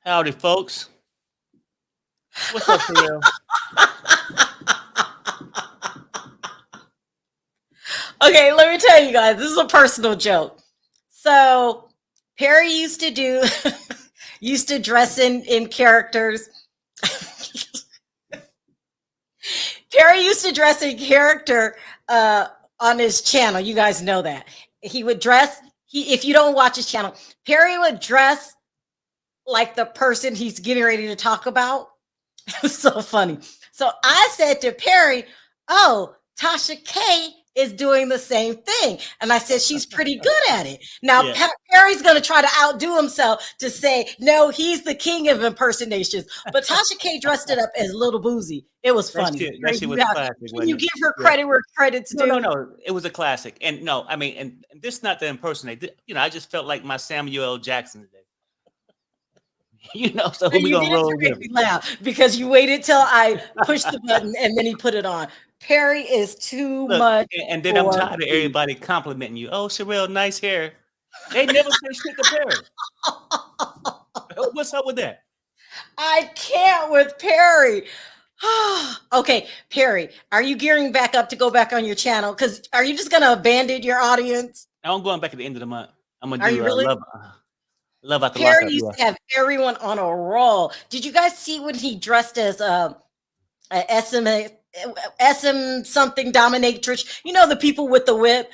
Howdy, folks. What's up, Sharrell? Okay, let me tell you guys, this is a personal joke. So Perry used to do used to dress in characters. Perry used to dress in character on his channel. You guys know that. He would dress, if you don't watch his channel, Perry would dress like the person he's getting ready to talk about. It was so funny. So I said to Perry, "Oh, Tasha K is doing the same thing." And I said, "She's pretty good at it." Now, Yeah. Perry's going to try to outdo himself to say, "No, he's the king of impersonations." But Tasha K dressed it up as Little Boozy. It was That funny. shit, that Perry, shit was classic, can you wasn't it? give her Yeah. credit where credit's No, no, due? no. It was a classic. And no, I mean, and this is not to impersonate. I just felt like my Samuel L. Jackson today. So So we you gonna did it roll to with make it. me laugh because you waited till I pushed the button and then he put it on. Perry is too Look, much and then I'm for tired of me. everybody complimenting you. Oh, Sharrell, nice hair. They never say shit to Perry. What's up with that? I can't with Perry. Okay, Perry, are you gearing back up to go back on your channel? Because are you just gonna abandon your audience? I'm going back at the end of the month. I'm gonna Are do you really? love out the Perry lockup. used Yeah. to have everyone on a roll. Did you guys see when he dressed as a SM something dominatrix? You know the people with the whip.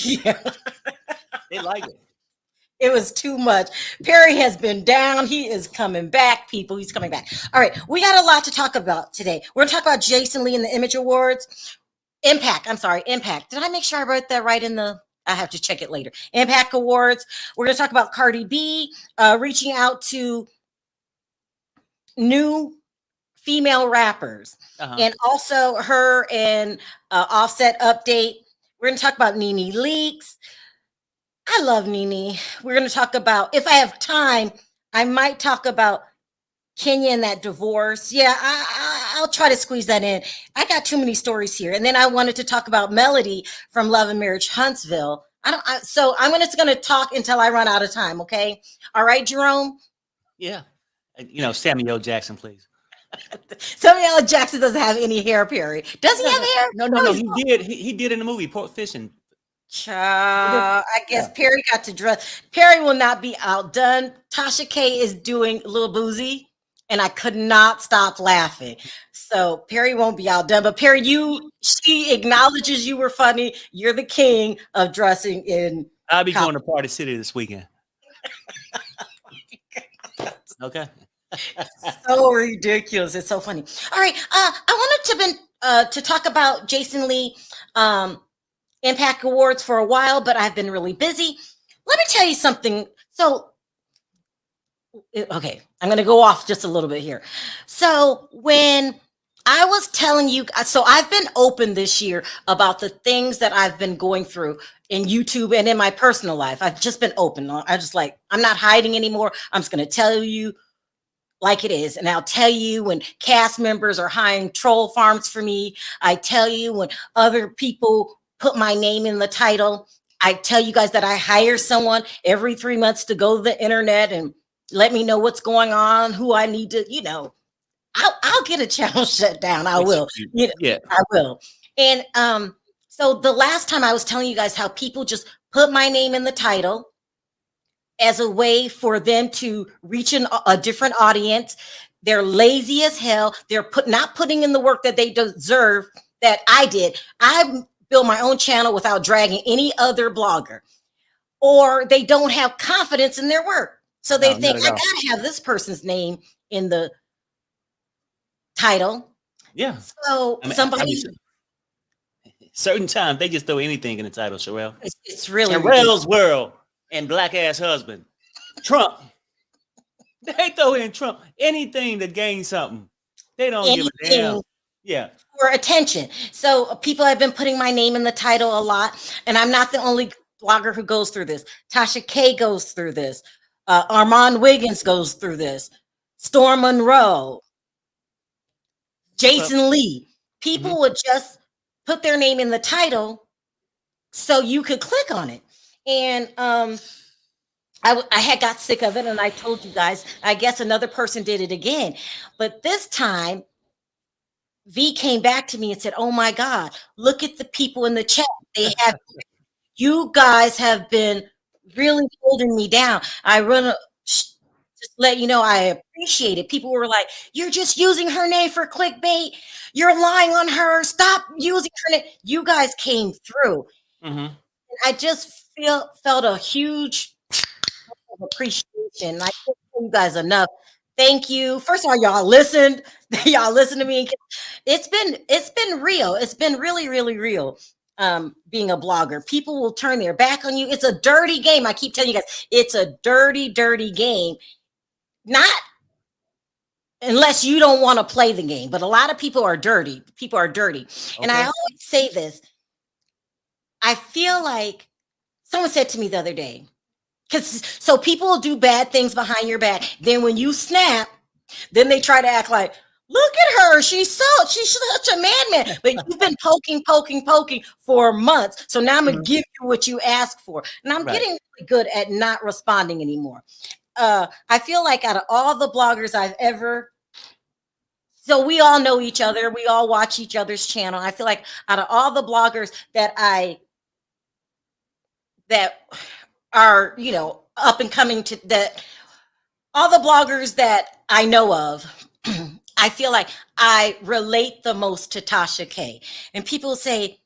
Yeah. They like it. It was too much. Perry has been down. He is coming back, people. He's coming back. All right. We got a lot to talk about today. We're going to talk about Jason Lee and the Image Awards. Impact. I'm sorry. Impact. Did I make sure I wrote that right in the? I have to check it later. Impact Awards. We're going to talk about Cardi B reaching out to new female rappers, and also her and Offset update. We're going to talk about Nene Leakes. I love Nene. We're going to talk about, if I have time, I might talk about Kenya and that divorce. Yeah, I'll try to squeeze that in. I got too many stories here. And then I wanted to talk about Melody from Love and Marriage Huntsville. So I'm just going to talk until I run out of time, okay? All right, Jerome? Yeah. Samuel L. Jackson, please. Samuel L. Jackson doesn't have any hair, Perry. Does he have hair? No. He did. He did in the movie Port Fishing. I guess Perry got to dress. Perry will not be outdone. Tasha K is doing Little Boozy, and I could not stop laughing. So Perry won't be outdone. But Perry, she acknowledges you were funny. You're the king of dressing in. I'll be going to Party City this weekend. Okay. So ridiculous. It's so funny. All right. I wanted to talk about Jason Lee. Impact Awards for a while, but I've been really busy. Let me tell you something. So, okay, I'm going to go off just a little bit here. So, when I was telling you, so I've been open this year about the things that I've been going through in YouTube and in my personal life. I've just been open. I'm not hiding anymore. I'm just going to tell you like it is. And I'll tell you when cast members are hiring troll farms for me. I tell you when other people put my name in the title. I tell you guys that I hire someone every 3 months to go to the internet and let me know what's going on, who I need to, I'll get a channel shut down. I will. Yeah. I will. And so the last time I was telling you guys how people just put my name in the title as a way for them to reach a different audience. They're lazy as hell. They're not putting in the work that they deserve that I did. I build my own channel without dragging any other blogger, or they don't have confidence in their work. So they think I gotta have this person's name in the title. Yeah. So certain times they just throw anything in the title, Sharrell. It's really Sharrell's World and Black Ass Husband. Trump. They throw in Trump. Anything to gain something. They don't give a damn. Yeah. For attention. So people have been putting my name in the title a lot, and I'm not the only blogger who goes through this. Tasha K goes through this. Armand Wiggins goes through this. Storm Monroe. Jason Lee. People would just put their name in the title so you could click on it. And I had got sick of it, and I told you guys. I guess another person did it again, but this time V came back to me and said, "Oh my God, look at the people in the chat. They have you guys have been really holding me down. I run a just let you know I appreciate it." People were like, "You're just using her name for clickbait. You're lying on her. Stop using her name." You guys came through. Mm-hmm. I just felt a huge appreciation. I can't tell you guys enough. Thank you. First of all, y'all listened. Y'all listen to me. It's been real. It's been really, really real. Being a blogger, people will turn their back on you. It's a dirty game. I keep telling you guys, it's a dirty, dirty game. Not unless you don't want to play the game, but a lot of people are dirty. People are dirty. And I Okay. always say this. I feel like someone said to me the other day, because so people will do bad things behind your back. Then when you snap, then they try to act like, look at her. She's such a madman. But you've been poking for months. So now I'm gonna Mhm. give you what you asked for. And I'm Right. getting really good at not responding anymore. I feel like out of all the bloggers I've ever, so we all know each other, we all watch each other's channel. I feel like out of all the bloggers that are, up and coming to that, all the bloggers that I know of, I feel like I relate the most to Tasha K. And people say,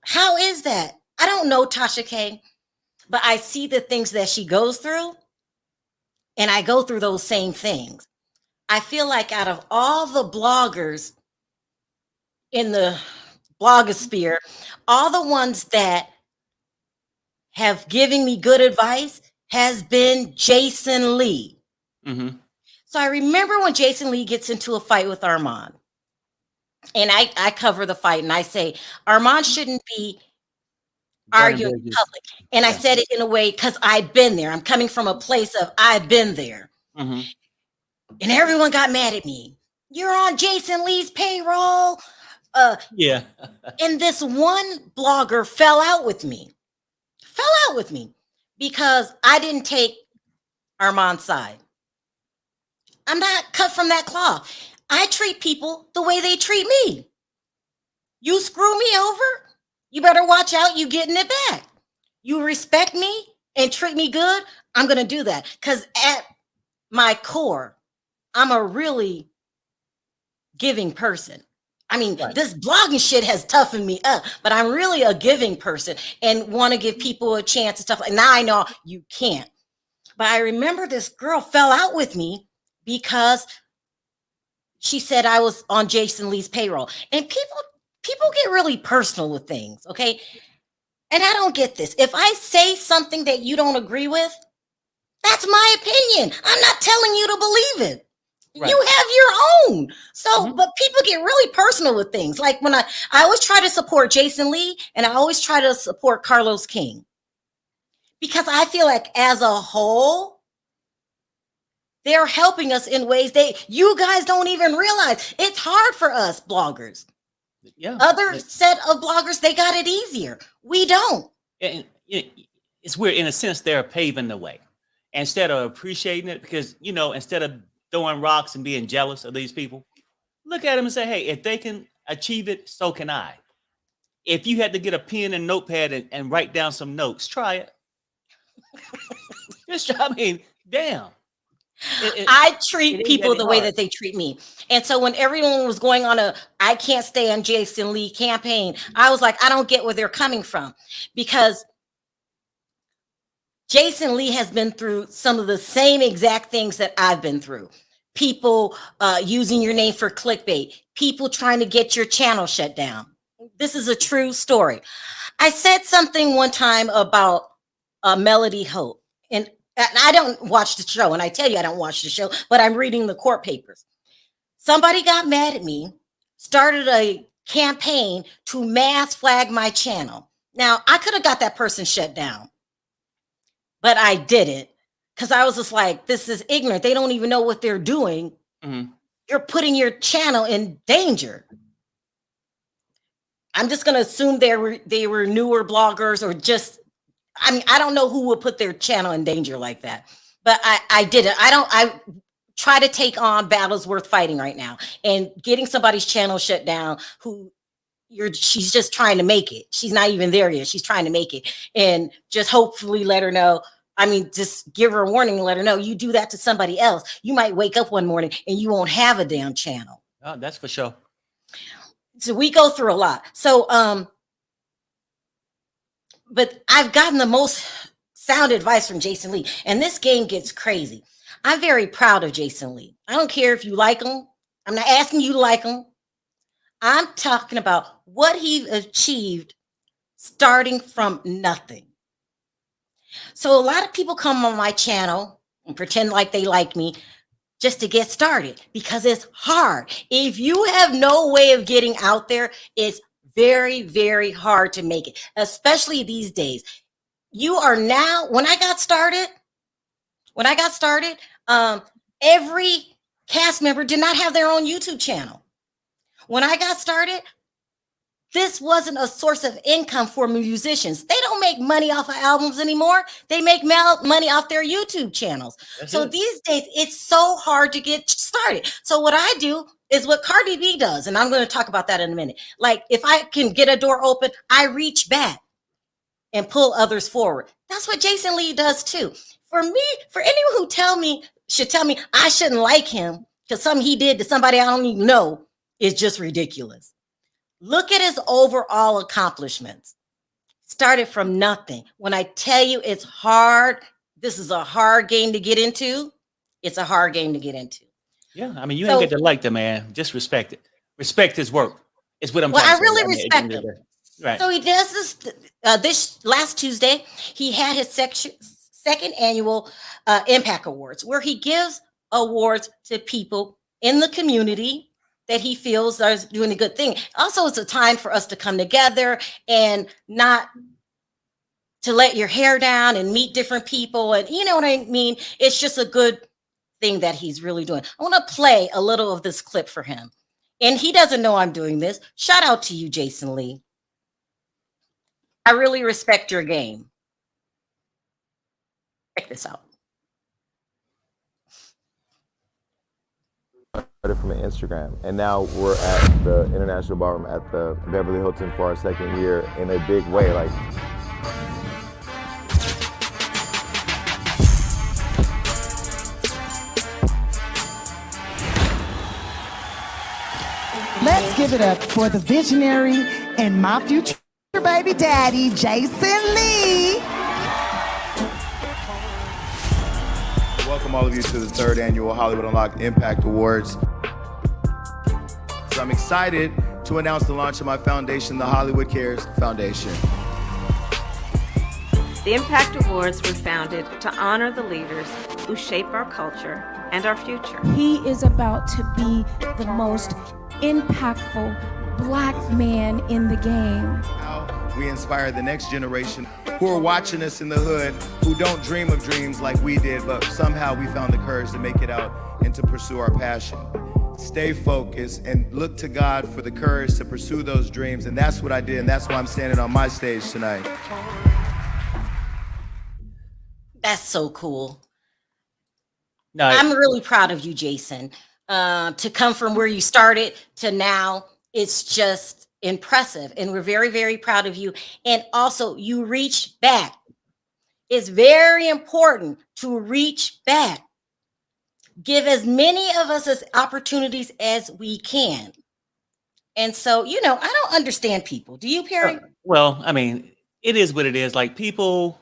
how is that? I don't know Tasha K, but I see the things that she goes through, and I go through those same things. I feel like out of all the bloggers in the blogosphere, all the ones that have given me good advice has been Jason Lee. Mm-hmm. So I remember when Jason Lee gets into a fight with Armand, and I cover the fight, and I say, Armand shouldn't be Burning arguing in bridges. public. And I Yeah. said it in a way because I've been there. I'm coming from a place of I've been there. Mm-hmm. And everyone got mad at me. You're on Jason Lee's payroll. Uh, Yeah. and this one blogger fell out with me. Fell out with me because I didn't take Armand's side. I'm not cut from that cloth. I treat people the way they treat me. You screw me over, you better watch out you getting it back. You respect me and treat me good, I'm going to do that. Because at my core, I'm a really giving person. I mean, Right. this blogging shit has toughened me up, but I'm really a giving person and want to give people a chance and stuff. Like now I know you can't. But I remember this girl fell out with me because she said I was on Jason Lee's payroll. And people get really personal with things, okay? And I don't get this. If I say something that you don't agree with, that's my opinion. I'm not telling you to believe it. Right. You have your own. So, Mm-hmm. but people get really personal with things. Like when I always try to support Jason Lee and I always try to support Carlos King because I feel like as a whole, they're helping us in ways you guys don't even realize. It's hard for us bloggers. Yeah. Other set of bloggers, they got it easier. We don't. And it's weird in a sense they're paving the way instead of appreciating it because instead of throwing rocks and being jealous of these people, look at them and say, hey, if they can achieve it, so can I. If you had to get a pen and notepad and write down some notes, try it. Just try. I mean, damn. I It treat ain't people that the way hard. that they treat me. And so when everyone was going on a I can't stay on Jason Lee campaign, I was like, I don't get where they're coming from because Jason Lee has been through some of the same exact things that I've been through. People using your name for clickbait, people trying to get your channel shut down. This is a true story. I said something one time about Melody Hope, and I don't watch the show, and I tell you I don't watch the show, but I'm reading the court papers. Somebody got mad at me, started a campaign to mass flag my channel. Now, I could have got that person shut down, but I didn't because I was just like, this is ignorant. They don't even know what they're doing. Mm-hmm. You're putting your channel in danger. I'm just going to assume they were newer bloggers or just I mean, I don't know who would put their channel in danger like that, but I did it. I try to take on battles worth fighting right now, and getting somebody's channel shut down who she's just trying to make it. She's not even there yet. She's trying to make it. And just hopefully let her know. I mean, just give her a warning and let her know, you do that to somebody else, you might wake up one morning and you won't have a damn channel. Oh, that's for sure. So we go through a lot. So but I've gotten the most sound advice from Jason Lee, and this game gets crazy. I'm very proud of Jason Lee. I don't care if you like him. I'm not asking you to like him. I'm talking about what he achieved starting from nothing. So a lot of people come on my channel and pretend like they like me just to get started, because it's hard. If you have no way of getting out there, it's very, very hard to make it, especially these days. You are now, when I got started, every cast member did not have their own YouTube channel. When I got started, this wasn't a source of income for musicians. They don't make money off of albums anymore. They make money off their YouTube channels. So these days, it's so hard to get started. So what I do is what Cardi B does, and I'm going to talk about that in a minute. Like, if I can get a door open, I reach back and pull others forward. That's what Jason Lee does too. For me, for anyone who should tell me I shouldn't like him because something he did to somebody I don't even know is just ridiculous. Look at his overall accomplishments. Started from nothing. When I tell you it's hard, this is a hard game to get into. It's a hard game to get into. Yeah, I mean, you ain't get to like the man. Just respect it. Respect his work. Is what I'm Well, trying I to really say. respect him. Right. So he does this last Tuesday. He had his second annual Impact Awards, where he gives awards to people in the community that he feels are doing a good thing. Also, it's a time for us to come together and not to let your hair down and meet different people. And you know what I mean? It's just a good thing that he's really doing. I want to play a little of this clip for him. And he doesn't know I'm doing this. Shout out to you, Jason Lee. I really respect your game. Check this out. From an Instagram, and now we're at the International Ballroom at the Beverly Hilton for our second year in a big way. Like, let's give it up for the visionary and my future baby daddy, Jason Lee. Welcome all of you to the third annual Hollywood Unlocked Impact Awards. So I'm excited to announce the launch of my foundation, the Hollywood Cares Foundation. The Impact Awards were founded to honor the leaders who shape our culture and our future. He is about to be the most impactful Black man in the game. How we inspire the next generation who are watching us in the hood, who don't dream of dreams like we did, but somehow we found the courage to make it out and to pursue our passion. Stay focused and look to God for the courage to pursue those dreams. And that's what I did, and that's why I'm standing on my stage tonight. That's so cool. No, I'm really proud of you, Jason. To come from where you started to now, it's just impressive. And we're very, very proud of you. And also, you reached back. It's very important to reach back. Give as many of us as opportunities as we can. And so, I don't understand people. Do you, Perry? well, I mean, it is what it is. Like, people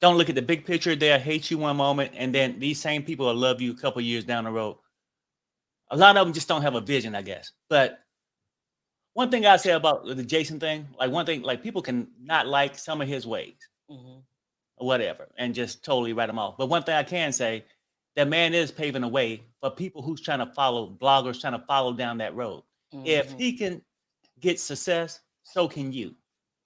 don't look at the big picture. They'll hate you one moment, and then these same people will love you a couple years down the road. A lot of them just don't have a vision, I guess. But one thing I say about the Jason thing, like people can not like some of his ways or whatever and just totally write them off. But one thing I can say, that man is paving the way for people who's trying to follow, bloggers trying to follow down that road. If he can get success, so can you.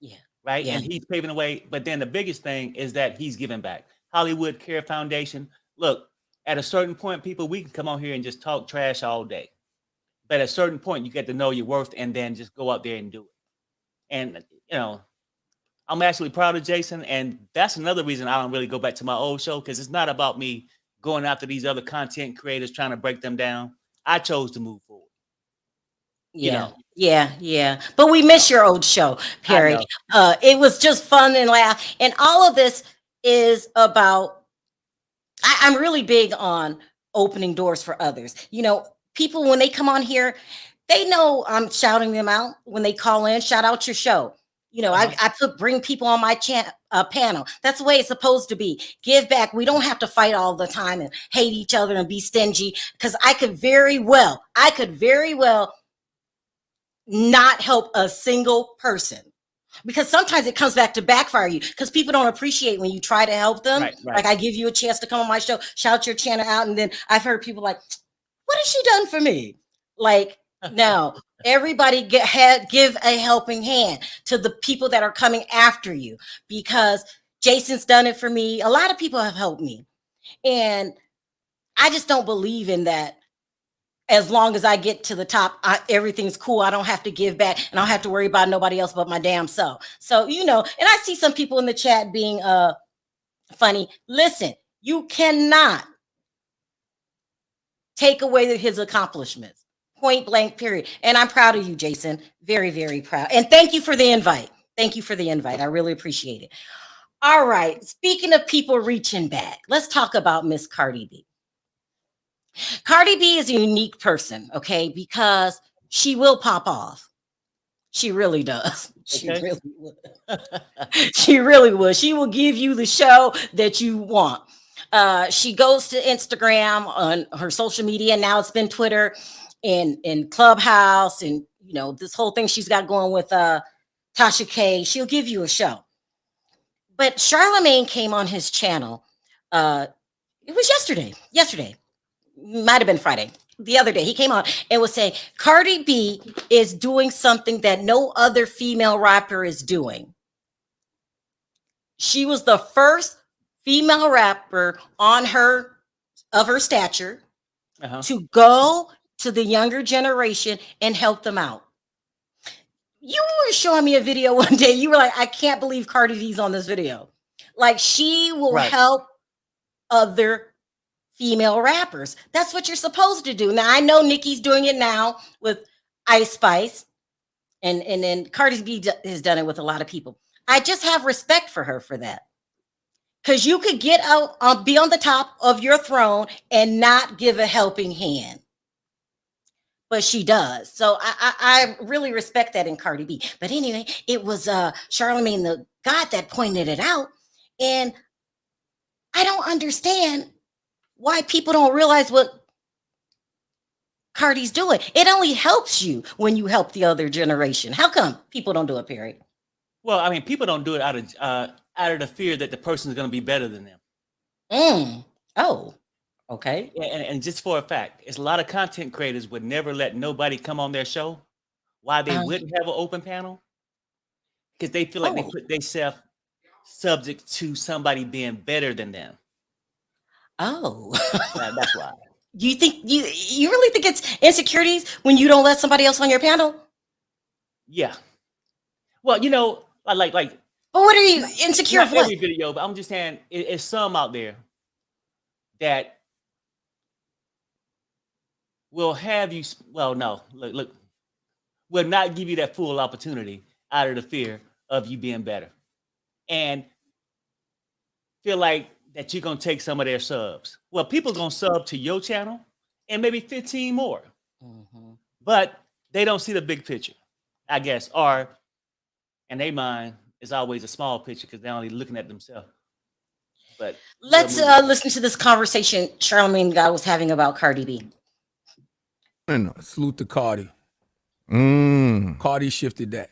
Yeah. Right? Yeah. And he's paving the way. But then the biggest thing is that he's giving back. Hollywood Care Foundation. Look, at a certain point, people, we can come on here and just talk trash all day. But at a certain point, you get to know your worth and then just go out there and do it. And, I'm actually proud of Jason, and that's another reason I don't really go back to my old show, because it's not about me going after these other content creators trying to break them down. I chose to move forward. Yeah. You know. Yeah. But we miss your old show, Perry. It was just fun and laugh. And all of this is about, I'm really big on opening doors for others. You know, people, when they come on here, they know I'm shouting them out. When they call in, shout out your show. You know, I bring people on my panel. That's the way it's supposed to be. Give back. We don't have to fight all the time and hate each other and be stingy, because I could very well not help a single person, because sometimes it comes back to backfire you, because people don't appreciate when you try to help them. Right. Like, I give you a chance to come on my show, shout your channel out, and then I've heard people like, what has she done for me? Like, no, everybody give a helping hand to the people that are coming after you, because Jason's done it for me. A lot of people have helped me, and I just don't believe in that. As long as I get to the top, everything's cool. I don't have to give back, and I don't have to worry about nobody else but my damn self. So, you know, and I see some people in the chat being funny. Listen, you cannot take away his accomplishments. Point blank, period. And I'm proud of you, Jason. Very, very proud. And thank you for the invite. I really appreciate it. All right. Speaking of people reaching back, let's talk about Miss Cardi B. Cardi B is a unique person, okay, because she will pop off. She really does. She really would. She really would. She will give you the show that you want. She goes to Instagram on her social media. Now it's been Twitter and Clubhouse, and you know, this whole thing she's got going with Tasha K. She'll give you a show. But Charlemagne came on his channel. It was yesterday. Might have been Friday. The other day, he came on and was saying Cardi B is doing something that no other female rapper is doing. She was the first female rapper of her stature to go to the younger generation and help them out. You were showing me a video one day. You were like, I can't believe Cardi B's on this video. Like, she will help other female rappers. That's what you're supposed to do. Now, I know Nicki's doing it now with Ice Spice, and then Cardi B has done it with a lot of people. I just have respect for her for that. Because you could get out, be on the top of your throne and not give a helping hand. But she does. So I really respect that in Cardi B. But anyway, it was Charlemagne the God that pointed it out. And I don't understand why people don't realize what Cardi's doing. It only helps you when you help the other generation. How come people don't do it, Perry? Well, I mean, people don't do it out of the fear that the person is going to be better than them. Oh, okay. Yeah, and just for a fact, it's a lot of content creators would never let nobody come on their show. Why they wouldn't have an open panel? Because they feel like they put themselves subject to somebody being better than them. Oh, that's why. Do you think you really think it's insecurities when you don't let somebody else on your panel? Yeah. Well, you know, like. But what are you insecure for? Every video, but I'm just saying, it's some out there that will have you. Well, no, look, will not give you that full opportunity out of the fear of you being better, and feel like that you're going to take some of their subs. Well, people are going to sub to your channel and maybe 15 more. But they don't see the big picture, I guess. Or, in their mind, it's always a small picture because they're only looking at themselves. But let's listen to this conversation Charlemagne guy was having about Cardi B. And salute to Cardi. Cardi shifted that.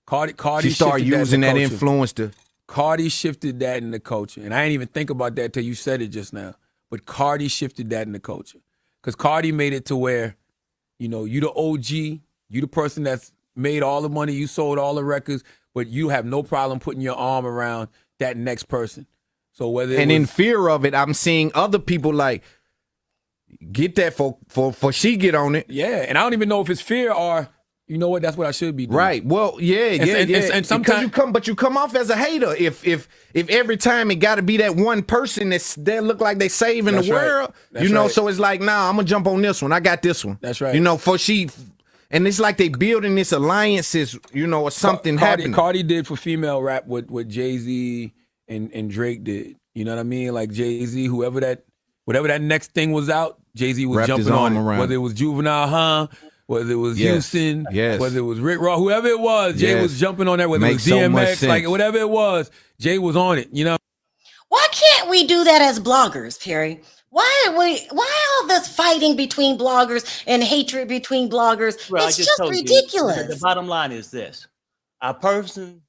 Cardi she started using that influence to. Cardi shifted that in the culture. And I didn't even think about that till you said it just now. But Cardi shifted that in the culture. Because Cardi made it to where, you know, you the OG, you the person that's made all the money, you sold all the records, but you have no problem putting your arm around that next person. So whether in fear of it, I'm seeing other people like, get that for she get on it. Yeah, and I don't even know if it's fear or, you know what? That's what I should be doing. Right. Well, yeah. And sometimes you come off as a hater if every time it got to be that one person that look like they saving the world. That's right. So it's like, nah, I'm gonna jump on this one. I got this one. That's right. And it's like they building this alliances, or something happening. Cardi did for female rap what Jay-Z and Drake did. You know what I mean? Like Jay-Z, whatever that next thing was out, Jay-Z was Wrapped his jumping on arm it. around. Whether it was Juvenile, whether it was Houston, whether it was Rick Ross, whoever it was, Jay was jumping on that. Whether it was DMX, like whatever it was, Jay was on it. You know? Why can't we do that as bloggers, Perry? Why all this fighting between bloggers and hatred between bloggers? Well, it's just ridiculous. The bottom line is this: a person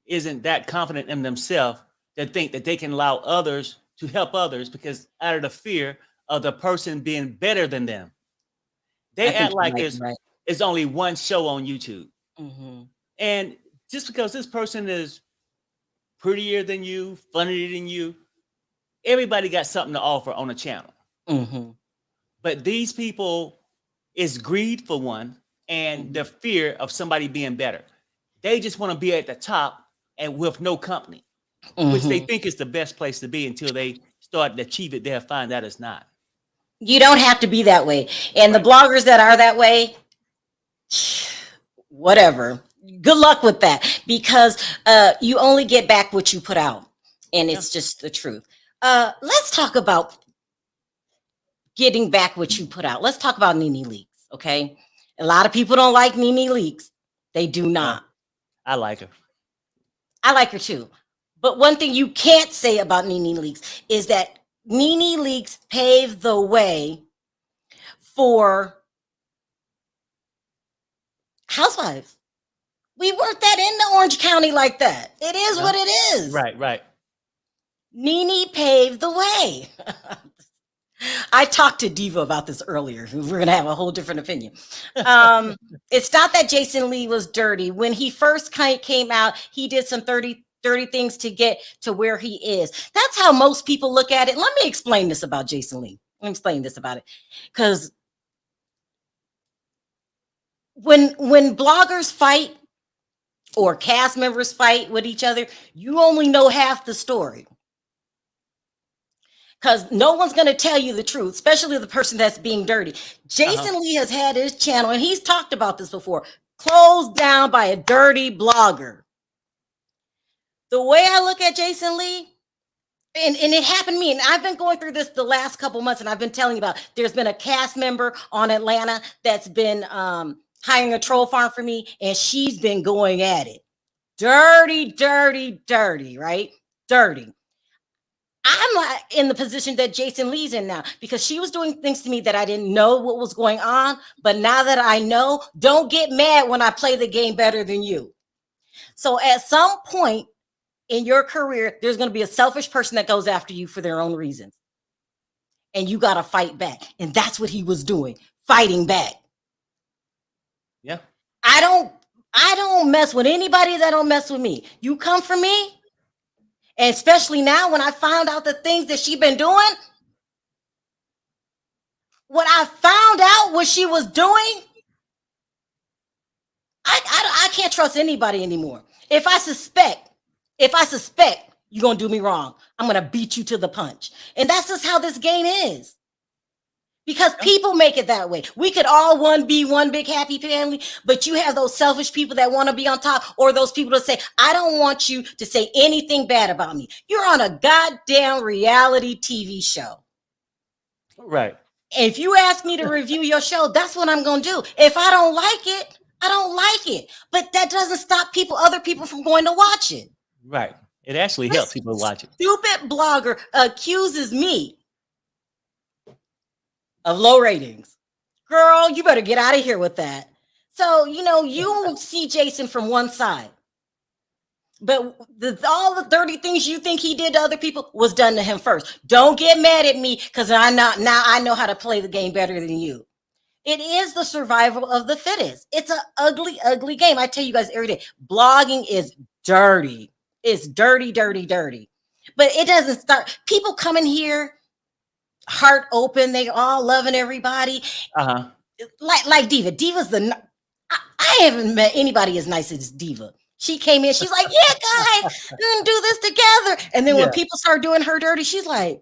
isn't that confident in themselves to think that they can allow others to help others because out of the fear of the person being better than them. They act like it's only one show on YouTube. Mm-hmm. And just because this person is prettier than you, funnier than you, everybody got something to offer on a channel. Mm-hmm. But these people, it's greed for one, and the fear of somebody being better. They just want to be at the top and with no company, which they think is the best place to be until they start to achieve it. They'll find out it's not. You don't have to be that way. And the bloggers that are that way, whatever. Good luck with that, because you only get back what you put out. And it's just the truth. Let's talk about getting back what you put out. Let's talk about Nene Leakes, okay? A lot of people don't like Nene Leakes. They do not. I like her. I like her too. But one thing you can't say about Nene Leakes is that Nene Leakes paved the way for housewives. We weren't that into Orange County like that. It is what it is. Right. Nene paved the way. I talked to Diva about this earlier. We're going to have a whole different opinion. It's not that Jason Lee was dirty. When he first came out, he did some dirty things to get to where he is. That's how most people look at it. Let me explain this about Jason Lee. Let me explain this about it. Because when bloggers fight or cast members fight with each other, you only know half the story. Because no one's going to tell you the truth, especially the person that's being dirty. Jason Lee has had his channel, and he's talked about this before, closed down by a dirty blogger. The way I look at Jason Lee, and it happened to me, and I've been going through this the last couple months, and I've been telling you about, there's been a cast member on Atlanta that's been hiring a troll farm for me, and she's been going at it. Dirty, right? Dirty. I'm not in the position that Jason Lee's in now, because she was doing things to me that I didn't know what was going on. But now that I know, don't get mad when I play the game better than you. So at some point in your career, there's going to be a selfish person that goes after you for their own reasons. And you got to fight back. And that's what he was doing, fighting back. Yeah. I don't mess with anybody that don't mess with me. You come for me. And especially now when I found out the things that she been doing, what I found out what she was doing, I can't trust anybody anymore. If I suspect you're going to do me wrong, I'm going to beat you to the punch. And that's just how this game is. Because people make it that way. We could all be one big happy family, but you have those selfish people that want to be on top, or those people that say, I don't want you to say anything bad about me. You're on a goddamn reality TV show. Right. If you ask me to review your show, that's what I'm going to do. If I don't like it, I don't like it. But that doesn't stop other people from going to watch it. Right. It actually helps people watch it. Stupid blogger accuses me of low ratings. Girl, you better get out of here with that. So, you see Jason from one side. But all the dirty things you think he did to other people was done to him first. Don't get mad at me, because I know how to play the game better than you. It is the survival of the fittest. It's an ugly, ugly game. I tell you guys every day, blogging is dirty. It's dirty. But it doesn't start. People come in here, heart open, they all loving everybody. Like Diva. Diva's I I haven't met anybody as nice as Diva. She came in, she's like, yeah, guys, we're gonna do this together. And then when people start doing her dirty, she's like,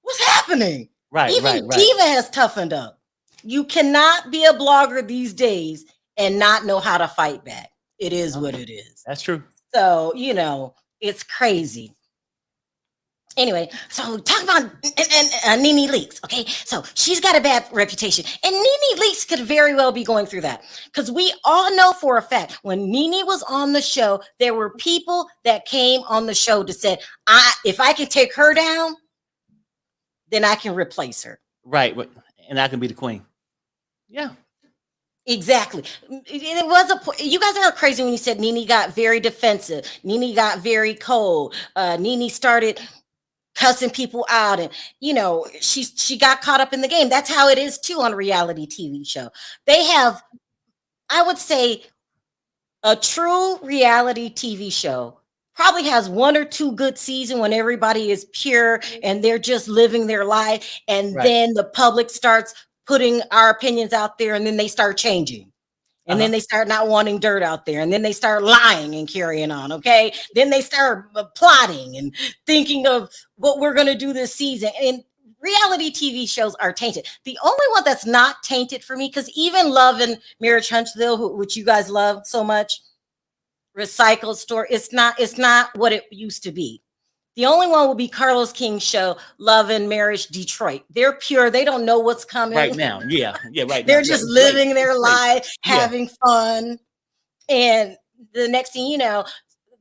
what's happening? Right, Even Diva has toughened up. You cannot be a blogger these days and not know how to fight back. It is what it is. That's true. So, you know, it's crazy. Anyway, so talk about Nene Leakes, okay? So she's got a bad reputation, and Nene Leakes could very well be going through that, because we all know for a fact when Nene was on the show, there were people that came on the show to say, if I can take her down, then I can replace her. Right, and I can be the queen. Yeah. Exactly. It was you guys are crazy when you said Nene got very defensive. Nene got very cold. Nene started cussing people out, and you know, she got caught up in the game. That's how it is too on a reality TV show. They have, I would say, a true reality TV show probably has 1 or 2 good seasons when everybody is pure and they're just living their life, and then the public starts putting our opinions out there, and then they start changing. And then they start not wanting dirt out there. And then they start lying and carrying on, okay? Then they start plotting and thinking of what we're going to do this season. And reality TV shows are tainted. The only one that's not tainted for me, because even Love and Marriage Huntsville, which you guys love so much, recycled story, it's not what it used to be. The only one will be Carlos King's show, Love and Marriage Detroit. They're pure. They don't know what's coming. Right now. Yeah, right They're now. just living their life, having fun. And the next thing you know,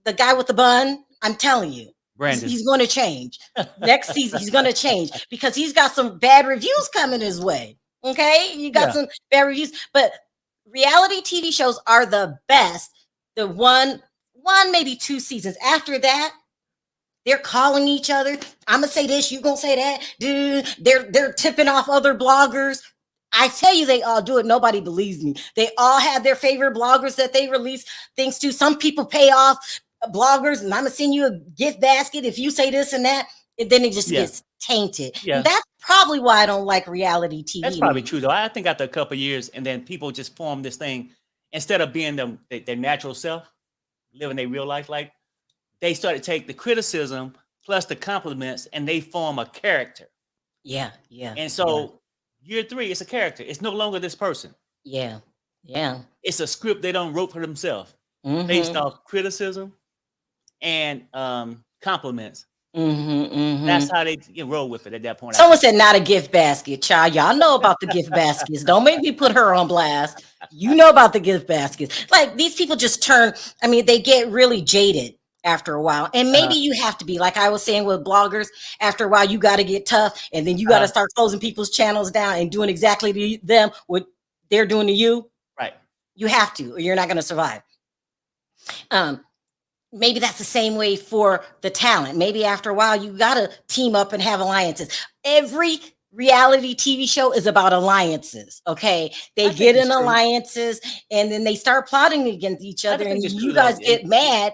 the guy with the bun, I'm telling you, Brandon, he's going to change. Next season, he's going to change because he's got some bad reviews coming his way. Okay? You got some bad reviews. But reality TV shows are the best. The one, maybe 2 seasons. After that, they're calling each other. I'm gonna say this, you gonna say that. Dude, they're tipping off other bloggers. I tell you, they all do it. Nobody believes me. They all have their favorite bloggers that they release things to. Some people pay off bloggers, and I'm gonna send you a gift basket if you say this and that. And then it just gets tainted. Yeah. And that's probably why I don't like reality TV. That's probably true, though. I think after a couple of years, and then people just form this thing instead of being their natural self, living their real life like. They start to take the criticism plus the compliments, and they form a character. Yeah. And so year 3, it's a character. It's no longer this person. Yeah. It's a script they don't wrote for themselves based off criticism and compliments. That's how they roll with it at that point. Someone said not a gift basket, child. Y'all know about the gift baskets. Don't make me put her on blast. You know about the gift baskets. Like, these people just they get really jaded after a while. And maybe you have to be, like I was saying with bloggers, after a while you got to get tough, and then you got to start closing people's channels down and doing exactly to them what they're doing to you. Right. You have to, or you're not going to survive. Maybe that's the same way for the talent. Maybe after a while you got to team up and have alliances. Every reality TV show is about alliances. Okay. They get in alliances, and then they start plotting against each other, and you guys get mad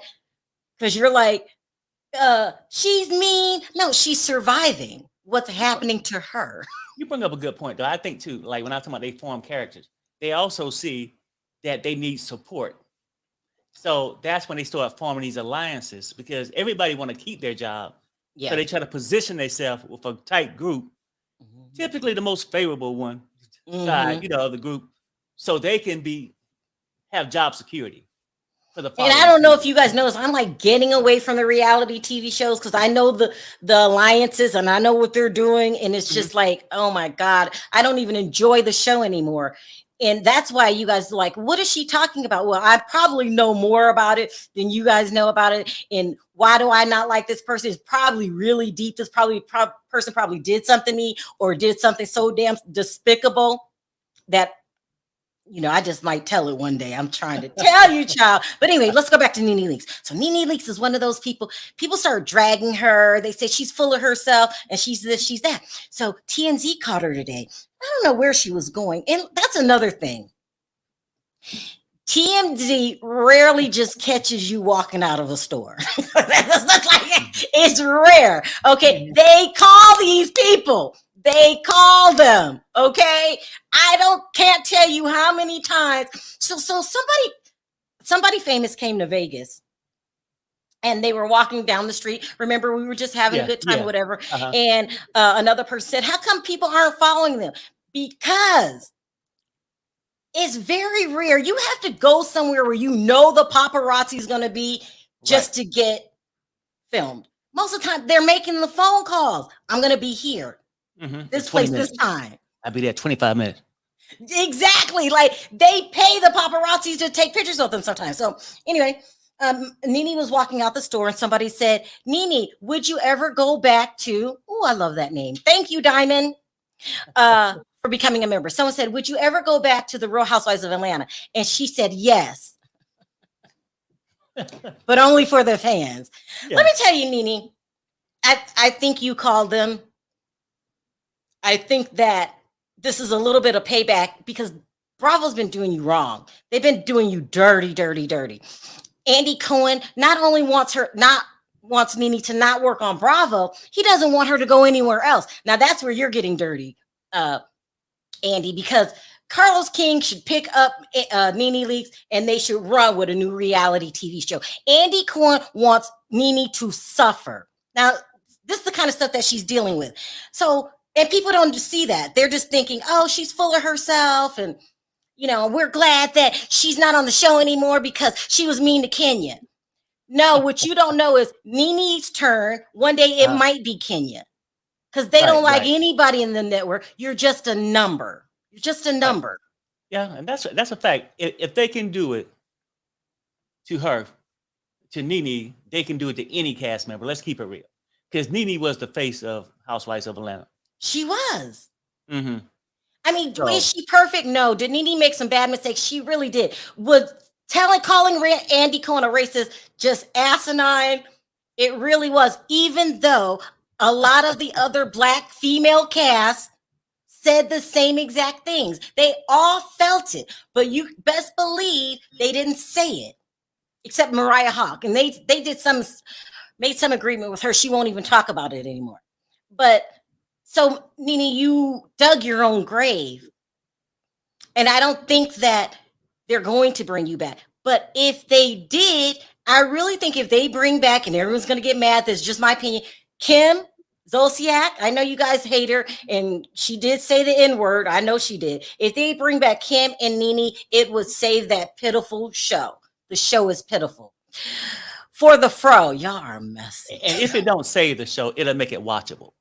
because you're like, she's mean. No, she's surviving what's happening to her. You bring up a good point, though. I think, too, like when I'm talking about they form characters, they also see that they need support. So that's when they start forming these alliances, because everybody want to keep their job. Yeah. So they try to position themselves with a tight group, typically the most favorable one side, of the group, so they can have job security. And I don't know if you guys notice, I'm like getting away from the reality TV shows because I know the alliances and I know what they're doing. And it's just like, oh my God, I don't even enjoy the show anymore. And that's why you guys are like, what is she talking about? Well, I probably know more about it than you guys know about it. And why do I not like this person? It's probably really deep. This person probably did something to me or did something so damn despicable that, I just might tell it one day. I'm trying to tell you, child. But anyway, let's go back to Nene Leakes. So Nene Leakes is one of those people. People start dragging her. They say she's full of herself and she's this, she's that. So TMZ caught her today. I don't know where she was going. And that's another thing. TMZ rarely just catches you walking out of a store. It's rare. Okay. They call these people. They called them. Okay. Can't tell you how many times. So somebody famous came to Vegas and they were walking down the street. Remember, we were just having a good time, whatever. And another person said, how come people aren't following them? Because it's very rare. You have to go somewhere where you know the paparazzi is going to be just to get filmed. Most of the time, they're making the phone calls. I'm going to be here, this place, this time. I'll be there 25 minutes. Exactly. Like they pay the paparazzi to take pictures of them sometimes. So anyway, Nene was walking out the store and somebody said, Nene, would you ever go back to, oh, I love that name. Thank you, Diamond, for becoming a member. Someone said, would you ever go back to the Real Housewives of Atlanta? And she said, yes, but only for the fans. Let me tell you, Nene, I think you called them. I think that this is a little bit of payback because Bravo's been doing you wrong. They've been doing you dirty, dirty, dirty. Andy Cohen not only wants Nene to not work on Bravo, he doesn't want her to go anywhere else. Now that's where you're getting dirty, Andy, because Carlos King should pick up Nene Leakes and they should run with a new reality TV show. Andy Cohen wants Nene to suffer. Now, this is the kind of stuff that she's dealing with. So, and people don't see that. They're just thinking, oh, she's full of herself. And, you know, we're glad that she's not on the show anymore because she was mean to Kenya. No, what you don't know is Nene's turn. One day it might be Kenya because they don't like anybody in the network. You're just a number. You're just a number. Yeah, and that's a fact. If they can do it to her, to Nene, they can do it to any cast member. Let's keep it real. Because Nene was the face of Housewives of Atlanta. She was. I mean, is she perfect? No. Did Nene make some bad mistakes? She really did. Was calling Andy Cohen a racist just asinine? It really was. Even though a lot of the other Black female cast said the same exact things. They all felt it. But you best believe they didn't say it. Except Mariah Hawk. And they made some agreement with her. She won't even talk about it anymore. But so, Nene, you dug your own grave. And I don't think that they're going to bring you back. But if they did, I really think if they bring back, and everyone's going to get mad, this is just my opinion, Kim Zolciak, I know you guys hate her, and she did say the N-word. I know she did. If they bring back Kim and Nene, it would save that pitiful show. The show is pitiful. For the fro, y'all are messy. And if it don't save the show, it'll make it watchable.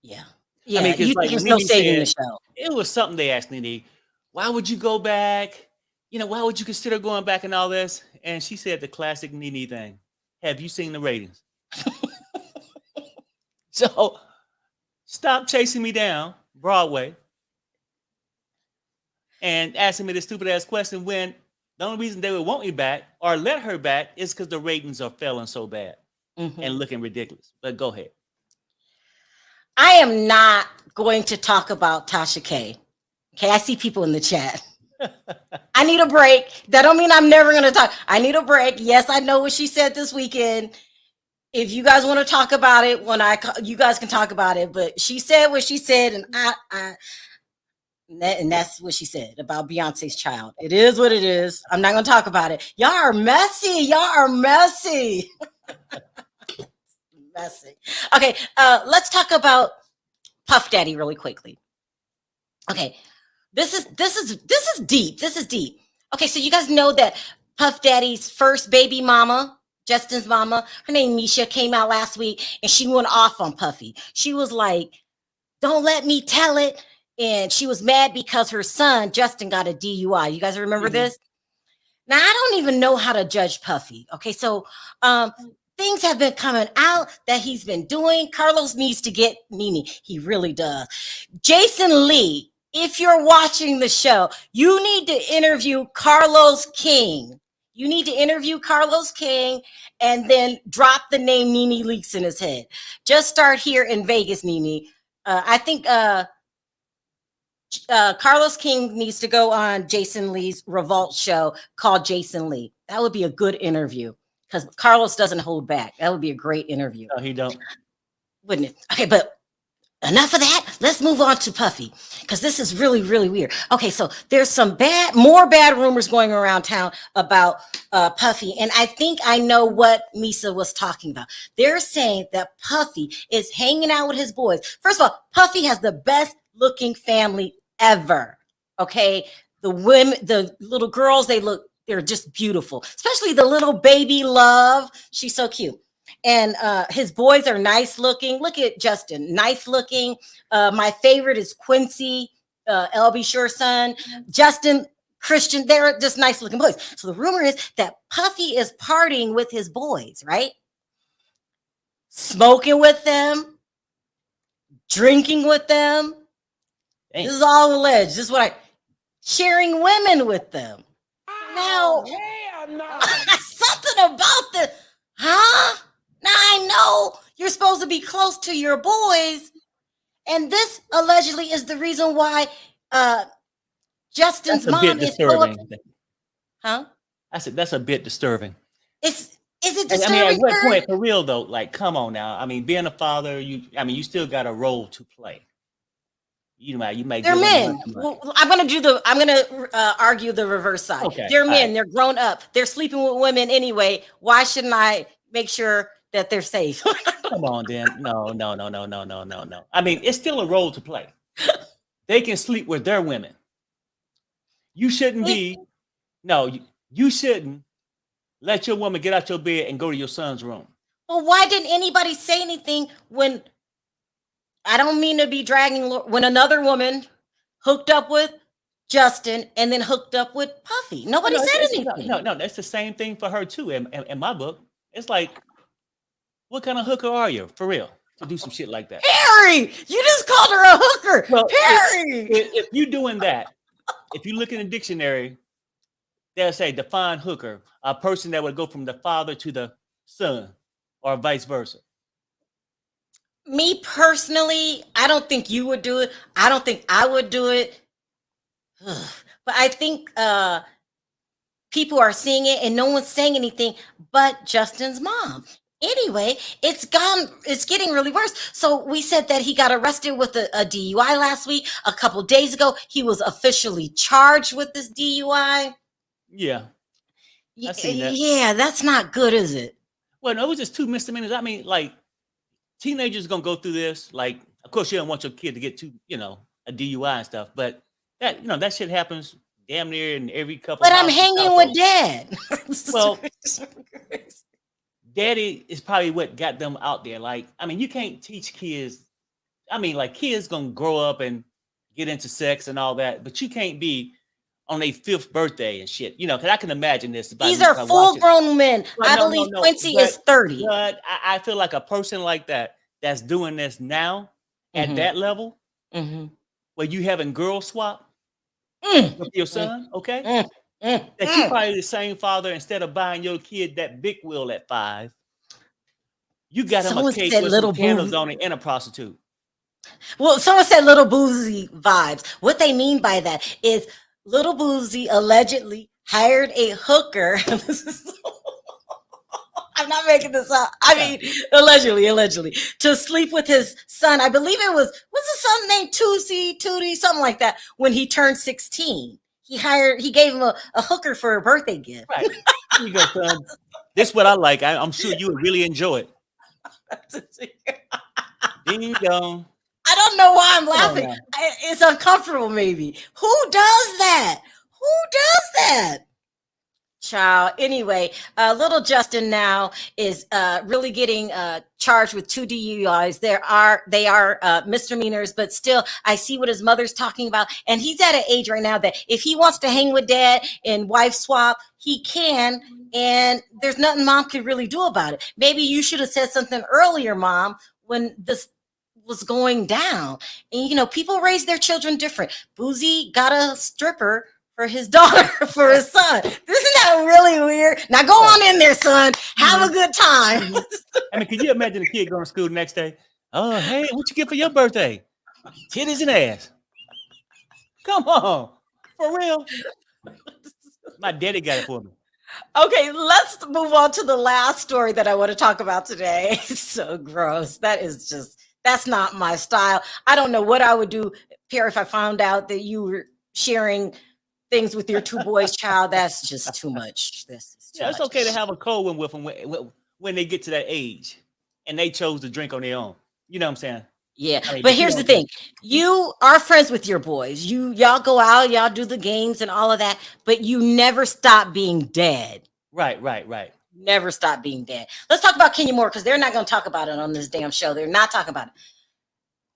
Yeah. I mean, you think there's no saving the show. It was something they asked Nene, why would you go back? You know, why would you consider going back and all this? And she said the classic Nene thing. Have you seen the ratings? So stop chasing me down Broadway and asking me this stupid ass question when the only reason they would want me back or let her back is because the ratings are failing so bad and looking ridiculous. But go ahead. I am not going to talk about Tasha K. Okay, I see people in the chat. I need a break. That don't mean I'm never going to talk. I need a break. Yes, I know what she said this weekend. If you guys want to talk about it, you guys can talk about it. But she said what she said, and that's what she said about Beyonce's child. It is what it is. I'm not going to talk about it. Y'all are messy. Y'all are messy. Messy. Okay, let's talk about Puff Daddy really quickly. Okay, this is deep. This is deep. Okay, so you guys know that Puff Daddy's first baby mama, Justin's mama, her name Misha, came out last week and she went off on Puffy. She was like, "Don't let me tell it," and she was mad because her son Justin got a DUI. You guys remember this? Now I don't even know how to judge Puffy. Okay, so things have been coming out that he's been doing. Carlos needs to get Nene. He really does. Jason Lee, if you're watching the show, you need to interview Carlos King. You need to interview Carlos King and then drop the name Nene Leakes in his head. Just start here in Vegas, Nene. I think Carlos King needs to go on Jason Lee's Revolt show called Jason Lee. That would be a good interview. Because Carlos doesn't hold back. That would be a great interview. No, he don't. Wouldn't it? Okay, but enough of that. Let's move on to Puffy, because this is really, really weird. Okay, so there's some more bad rumors going around town about Puffy, and I think I know what Misa was talking about. They're saying that Puffy is hanging out with his boys. First of all, Puffy has the best looking family ever. Okay, the women, the little girls, they're just beautiful, especially the little baby Love. She's so cute. And his boys are nice looking. Look at Justin, nice looking. My favorite is Quincy, LB Sure's son. Justin, Christian, they're just nice looking boys. So the rumor is that Puffy is partying with his boys, right? Smoking with them, drinking with them. Dang. This is all alleged. This is what sharing women with them. Now, something about the, huh? Now I know you're supposed to be close to your boys, and this allegedly is the reason why Justin's mom is so huh? I said that's a bit disturbing. Is it disturbing? I mean, at what point, for real though? Like, come on now. I mean, being a father, you still got a role to play. You might. They're men. Well, I'm gonna argue the reverse side. Okay, they're men. They're grown up. They're sleeping with women anyway. Why shouldn't I make sure that they're safe? Come on, then. No. I mean, it's still a role to play. They can sleep with their women. You shouldn't be. No, you shouldn't let your woman get out your bed and go to your son's room. Well, why didn't anybody say anything when? I don't mean to be dragging, when another woman hooked up with Justin and then hooked up with Puffy. Nobody said anything. No, that's the same thing for her too. In my book, it's like, what kind of hooker are you, for real, to do some shit like that? Perry, you just called her a hooker. Well, Perry, if you're doing that, if you look in the dictionary, they'll say define hooker, a person that would go from the father to the son, or vice versa. Me personally, I don't think you would do it. I don't think I would do it. But I think people are seeing it and no one's saying anything but Justin's mom. Anyway, it's getting really worse. So we said that he got arrested with a DUI last week. A couple days ago, he was officially charged with this DUI. Yeah. I seen that. Yeah, that's not good, is it? Well, no, it was just 2 misdemeanors. I mean, like, teenagers gonna go through this. Like, of course, you don't want your kid to get to, a DUI and stuff, but that shit happens damn near in every couple. But I'm hanging with dad. Well, daddy is probably what got them out there. Like, I mean, you can't teach kids. I mean, like, kids gonna grow up and get into sex and all that, but you can't be on their 5th birthday and shit. Because I can imagine this. These are full-grown men. I believe Quincy is 30. But I feel like a person like that's doing this now at that level, where you having girl swap with your son, okay? That you probably the same father, instead of buying your kid that big wheel at 5, you got him a cake with some candles on it and a prostitute. Well, someone said Little Boozy vibes. What they mean by that is Little Boozy allegedly hired a hooker. I'm not making this up. I mean, allegedly, to sleep with his son. I believe it was the son named Tootie, something like that. When he turned 16, he gave him a hooker for a birthday gift. Right. Here you go, son. This is what I like. I'm sure you would really enjoy it. Ding dong. I don't know why I'm laughing. It's uncomfortable, maybe. Who does that? Child. Anyway, little Justin now is really getting charged with 2 DUIs. They are misdemeanors, but still, I see what his mother's talking about, and he's at an age right now that if he wants to hang with dad and wife swap, he can, and there's nothing mom can really do about it. Maybe you should have said something earlier, mom, when this was going down. And people raise their children different. Boozy got a stripper for his daughter, for his son. Isn't that really weird? Now go on in there, son. Have a good time. I mean, can you imagine a kid going to school the next day? Oh, hey, what you get for your birthday? Titties and ass. Come on. For real. My daddy got it for me. Okay, let's move on to the last story that I want to talk about today. It's so gross. That is just That's not my style. I don't know what I would do, Perry, if I found out that you were sharing things with your 2 boys child. That's just too much. This is too Yeah, it's much. okay to have a cold one with them when they get to that age and they chose to drink on their own. You know what I'm saying? Yeah, I mean, but but you here's know, the thing. You are friends with your boys. Y'all go out, y'all do the games and all of that, but you never stop being dead. right. Never stop being dead. Let's talk about Kenya Moore because they're not going to talk about it on this damn show. They're not talking about it.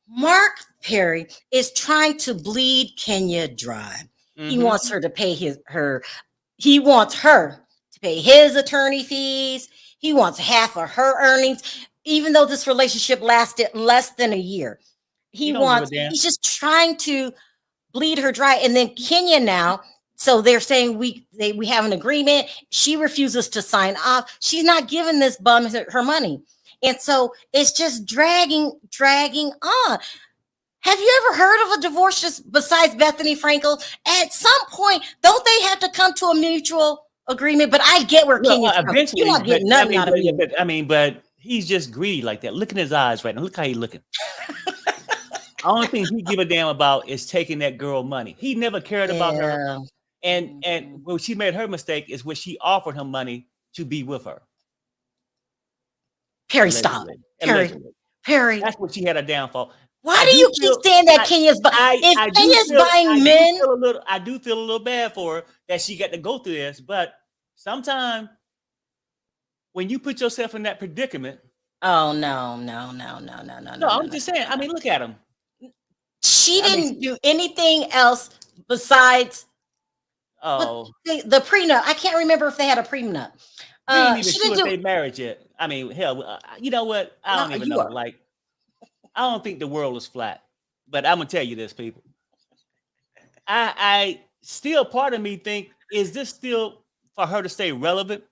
Mark Perry is trying to bleed Kenya dry. He wants her to pay he wants her to pay his attorney fees. He wants half of her earnings, even though this relationship lasted less than a year. He don't give a damn. He's just trying to bleed her dry. And then Kenya now, so they're saying we have an agreement. She refuses to sign off. She's not giving this bum her money. And so it's just dragging on. Have you ever heard of a divorce just besides Bethany Frankel? At some point, don't they have to come to a mutual agreement? But I get where Kenya's from. Eventually, You're not getting nothing out of me. But he's just greedy like that. Look in his eyes right now. Look how he's looking. The only thing he give a damn about is taking that girl money. He never cared about her. And when she made her mistake is when she offered him money to be with her. Perry, stop. Perry. That's what she had a downfall. Why do you keep saying that Kenya's buying men? I do feel a little bad for her that she got to go through this, but sometimes when you put yourself in that predicament. Oh no. No, I'm just saying. I mean, look at him. She didn't do anything else besides the prenup. I can't remember if they had a prenup. We ain't even sure if they married yet. I mean, hell, you know what? I don't even know. Like, I don't think the world is flat, but I'm gonna tell you this, people. I still, part of me think, is this still for her to stay relevant?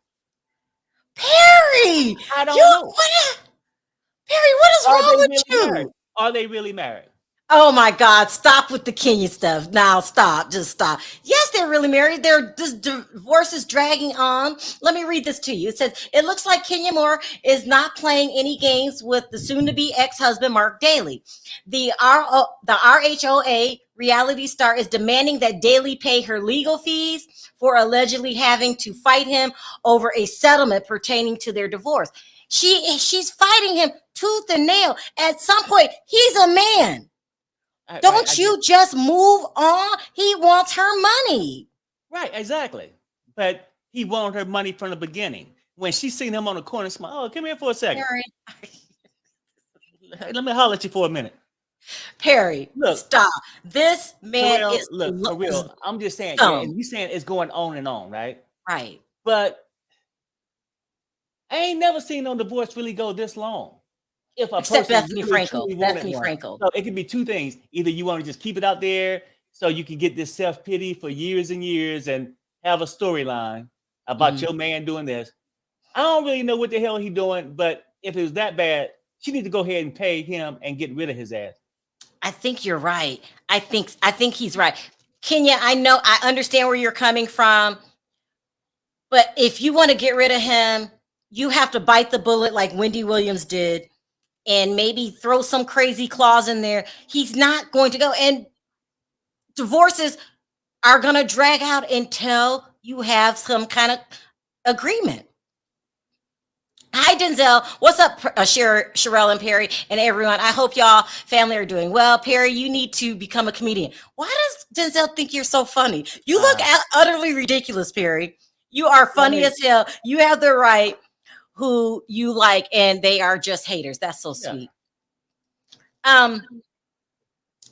Perry, I don't know. Perry, what is wrong with you? Married? Are they really married? Oh my God, stop with the Kenya stuff. Now stop, just stop. Yes, they're really married. This divorce is dragging on. Let me read this to you. It says, it looks like Kenya Moore is not playing any games with the soon-to-be ex-husband, Mark Daly. The RHOA reality star is demanding that Daly pay her legal fees for allegedly having to fight him over a settlement pertaining to their divorce. She's fighting him tooth and nail. At some point, he's a man. Don't you just move on? He wants her money. Right, exactly. But he wanted her money from the beginning. When she seen him on the corner, smile, oh, come here for a second. Let me holler at you for a minute. Perry, look, stop. This man is for real. I'm just saying, and you saying it's going on and on, right? Right. But I ain't never seen no divorce really go this long. If a Except person Bethany Frankel. So it could be two things. Either you want to just keep it out there so you can get this self-pity for years and years and have a storyline about your man doing this. I don't really know what the hell he's doing, but if it was that bad, she needs to go ahead and pay him and get rid of his ass. I think you're right. I think he's right. Kenya, I understand where you're coming from, but if you want to get rid of him, you have to bite the bullet like Wendy Williams did and maybe throw some crazy clause in there. He's not going to go. And divorces are going to drag out until you have some kind of agreement. Hi, Denzel. What's up, Sharrell and Perry and everyone? I hope y'all family are doing well. Perry, you need to become a comedian. Why does Denzel think you're so funny? You look utterly ridiculous, Perry. You are funny as hell. You have the right who you like, and they are just haters. That's so sweet. Yeah.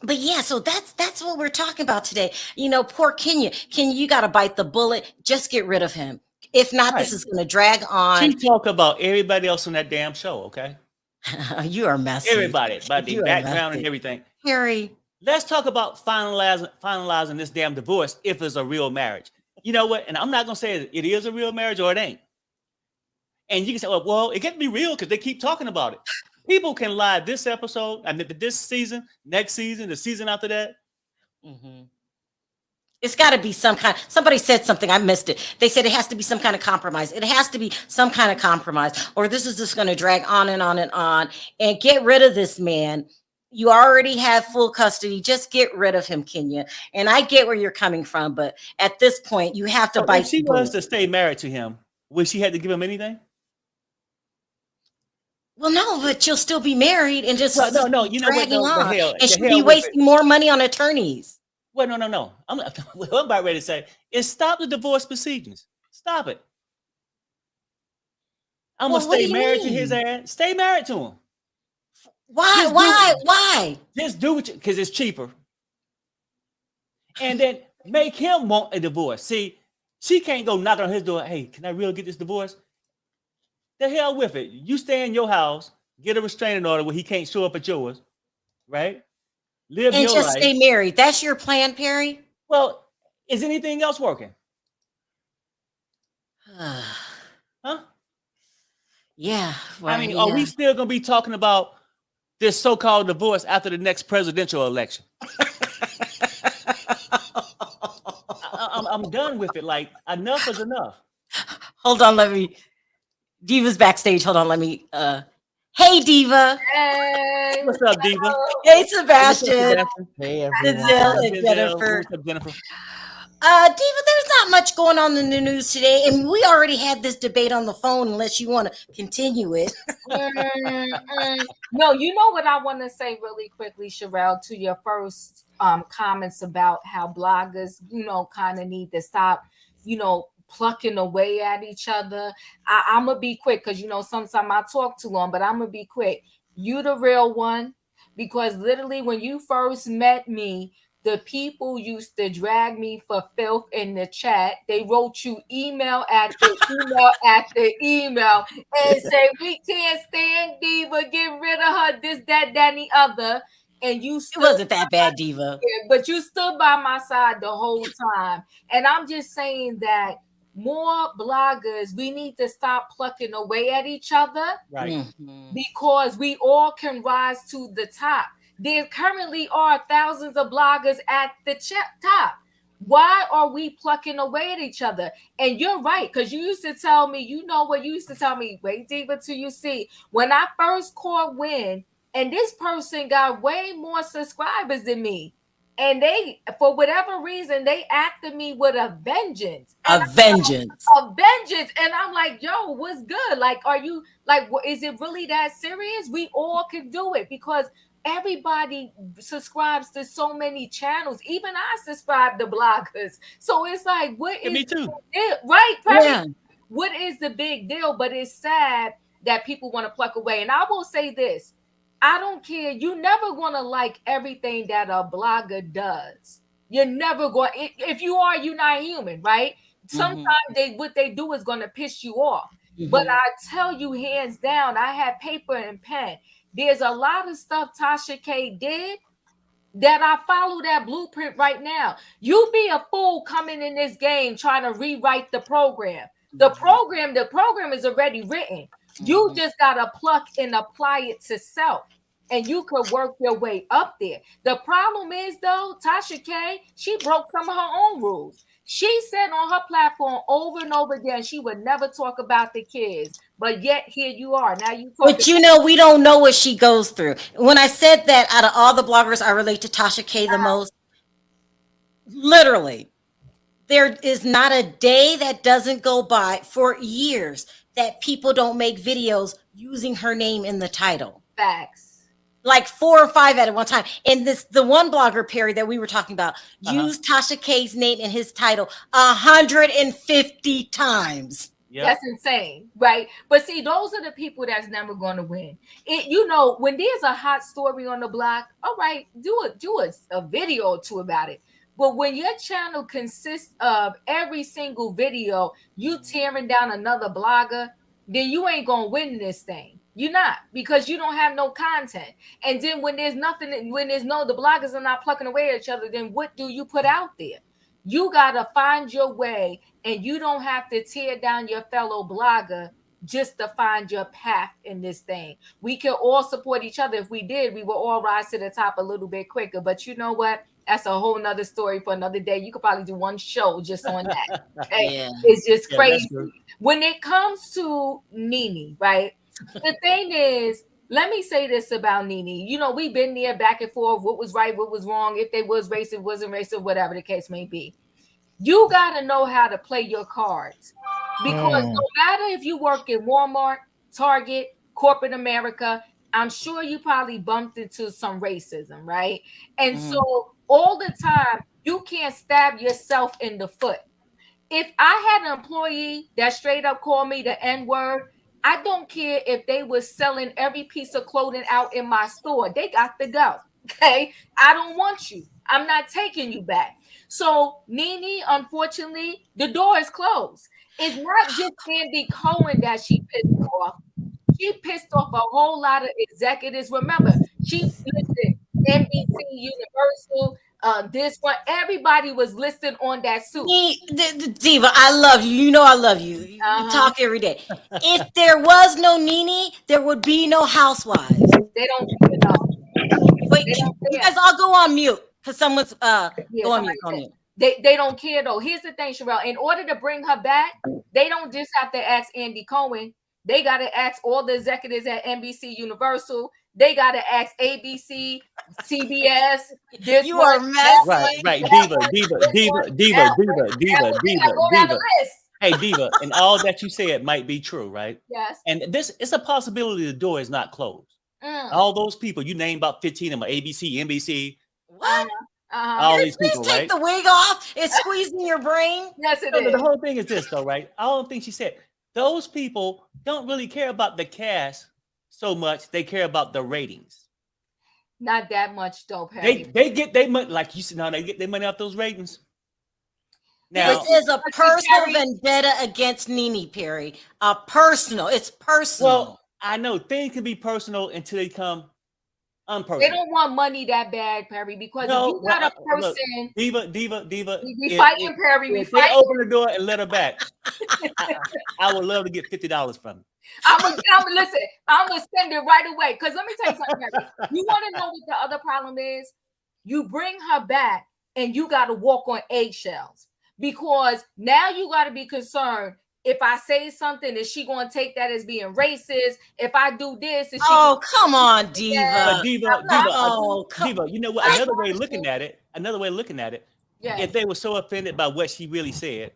But yeah, so that's what we're talking about today. You know, poor Kenya. Kenya, you got to bite the bullet. Just get rid of him. If not, this is going to drag on. She talk about everybody else on that damn show, okay? You are messy. Everybody, about the background and everything. Harry. Let's talk about finalizing this damn divorce if it's a real marriage. You know what? And I'm not going to say it is a real marriage or it ain't. And you can say, well, it can't be real because they keep talking about it. People can lie this episode, I mean, this season, next season, the season after that. It's got to be some kind. Somebody said something. I missed it. They said it has to be some kind of compromise. It has to be some kind of compromise, or this is just going to drag on and on and on. And get rid of this man. You already have full custody. Just get rid of him, Kenya. And I get where you're coming from, but at this point, you have to bite. If she was to stay married to him, would she have to give him anything? Well, no, but you'll still be married and just no. You know what? dragging No, on. hell, And the she'll hell be with wasting more money on attorneys. Well, no. I'm about ready to say is stop the divorce proceedings. Stop it. I'm gonna stay married to his ass. Stay married to him. Why? Just do it because it's cheaper. And then make him want a divorce. See, she can't go knock on his door. Hey, can I really get this divorce? The hell with it. You stay in your house, get a restraining order where he can't show up at yours, right? Live and your just life. Stay married. That's your plan, Perry? Well, is anything else working? Huh? Yeah. Well, I mean, are we still gonna be talking about this so-called divorce after the next presidential election? I'm done with it. Like, enough is enough. Hold on, let me. Diva's backstage. Hold on, let me. Hey, Diva. Hey. What's up, Diva? Hey, Sebastian. Hey, everyone. Denzel and Jennifer. What's up, Jennifer? Diva, there's not much going on in the news today, and we already had this debate on the phone. Unless you want to continue it. No, you know what I want to say really quickly, Sharrell, to your first comments about how bloggers, kind of need to stop, plucking away at each other. I'm gonna be quick because sometimes I talk too long, but I'm gonna be quick. You the real one, because literally when you first met me, the people used to drag me for filth in the chat. They wrote you email after email after email and say, we can't stand Diva, get rid of her, this, that, and the other. And you It wasn't that bad, Diva. But you stood by my side the whole time. And I'm just saying that more bloggers, we need to stop plucking away at each other. Right. Because we all can rise to the top. There currently are thousands of bloggers at the top. Why are we plucking away at each other? And you're right, because you used to tell me, you used to tell me, wait, Diva, till you see. When I first caught wind, and this person got way more subscribers than me, and they, for whatever reason, they after me with a vengeance. A vengeance. And I'm like, yo, what's good? Like, are you, like, is it really that serious? We all can do it because everybody subscribes to so many channels. Even I subscribe to bloggers. So it's like, what is me too. Right? Yeah. What is the big deal? But it's sad that people want to pluck away. And I will say this. I don't care. You never going to like everything that a blogger does. You're never going. If you are, you're not human, right? Sometimes what they do is going to piss you off. But I tell you, hands down, I had paper and pen. There's a lot of stuff Tasha K did that I follow that blueprint right now. You be a fool coming in this game trying to rewrite the program. The program is already written. You just gotta pluck and apply it to self, and you could work your way up there. The problem is though, Tasha K, she broke some of her own rules. She said on her platform over and over again she would never talk about the kids, but yet here you are. Now you talk. But we don't know what she goes through. When I said that, out of all the bloggers, I relate to Tasha K the most. Literally, there is not a day that doesn't go by for years that people don't make videos using her name in the title. Facts. Like 4 or 5 at one time. And the one blogger, Perry, that we were talking about, used Tasha K's name in his title 150 times. Yep. That's insane, right? But see, those are the people that's never going to win. When there's a hot story on the block, all right, do a video or two about it. But when your channel consists of every single video you tearing down another blogger, then you ain't gonna win this thing. You're not, because you don't have no content. And then when the bloggers are not plucking away at each other, then what do you put out there? You gotta find your way, and you don't have to tear down your fellow blogger just to find your path in this thing. We can all support each other. If we did, we would all rise to the top a little bit quicker. But you know what? That's a whole nother story for another day. You could probably do one show just on that. Okay? Yeah. It's just Yeah, crazy. that's true. When it comes to Nene, right? The thing is, let me say this about Nene. You know, we've been there back and forth. What was right, what was wrong, if they was racist, wasn't racist, whatever the case may be. You got to know how to play your cards. Because no matter if you work in Walmart, Target, corporate America, I'm sure you probably bumped into some racism, right? And so all the time, you can't stab yourself in the foot. If I had an employee that straight up called me the N-word, I don't care if they was selling every piece of clothing out in my store. They got to go. Okay. I don't want you. I'm not taking you back. So Nene, unfortunately, the door is closed. It's not just Andy Cohen that she pissed off. She pissed off a whole lot of executives. Remember, she listed NBC, Universal, this one. Everybody was listed on that suit. Diva, I love you. You know I love you. We talk every day. If there was no Nene, there would be no Housewives. They don't care it all. Wait, you guys all go on mute because someone's go on mute. Go on mute. They don't care though. Here's the thing, Sharrell. In order to bring her back, they don't just have to ask Andy Cohen. They got to ask all the executives at NBC Universal. They got to ask ABC, CBS. You are messy. Right. Diva. Hey, Diva, and all that you said might be true, right? Yes. And this it's a possibility the door is not closed. All those people, you named about 15 of them, ABC, NBC. What? All these people, take right? the wig off. It's squeezing your brain. Yes, it No, is. the whole thing is this, though, right? I don't think she said those people don't really care about the cast so much. They care about the ratings. Not that much, though, Perry. They get their money, like you said. No, they get their money off those ratings. Now, This is a personal vendetta against Nene, Perry. It's personal. well, I know things can be personal until they come unpersonal. They don't want money that bad, Perry, because if you got a person, look, Diva. we fighting, Perry. We If they fighting. open the door and let her back, I would love to get $50 from her. I'm gonna listen. I'm gonna send it right away. Because let me tell you something, Perry. You want to know what the other problem is? You bring her back, and you got to walk on eggshells because now you got to be concerned. If I say something, is she going to take that as being racist? If I do this, is she? Oh, come on, Diva. But Diva, you know what? Another way of looking at it, Yes. if they were so offended by what she really said,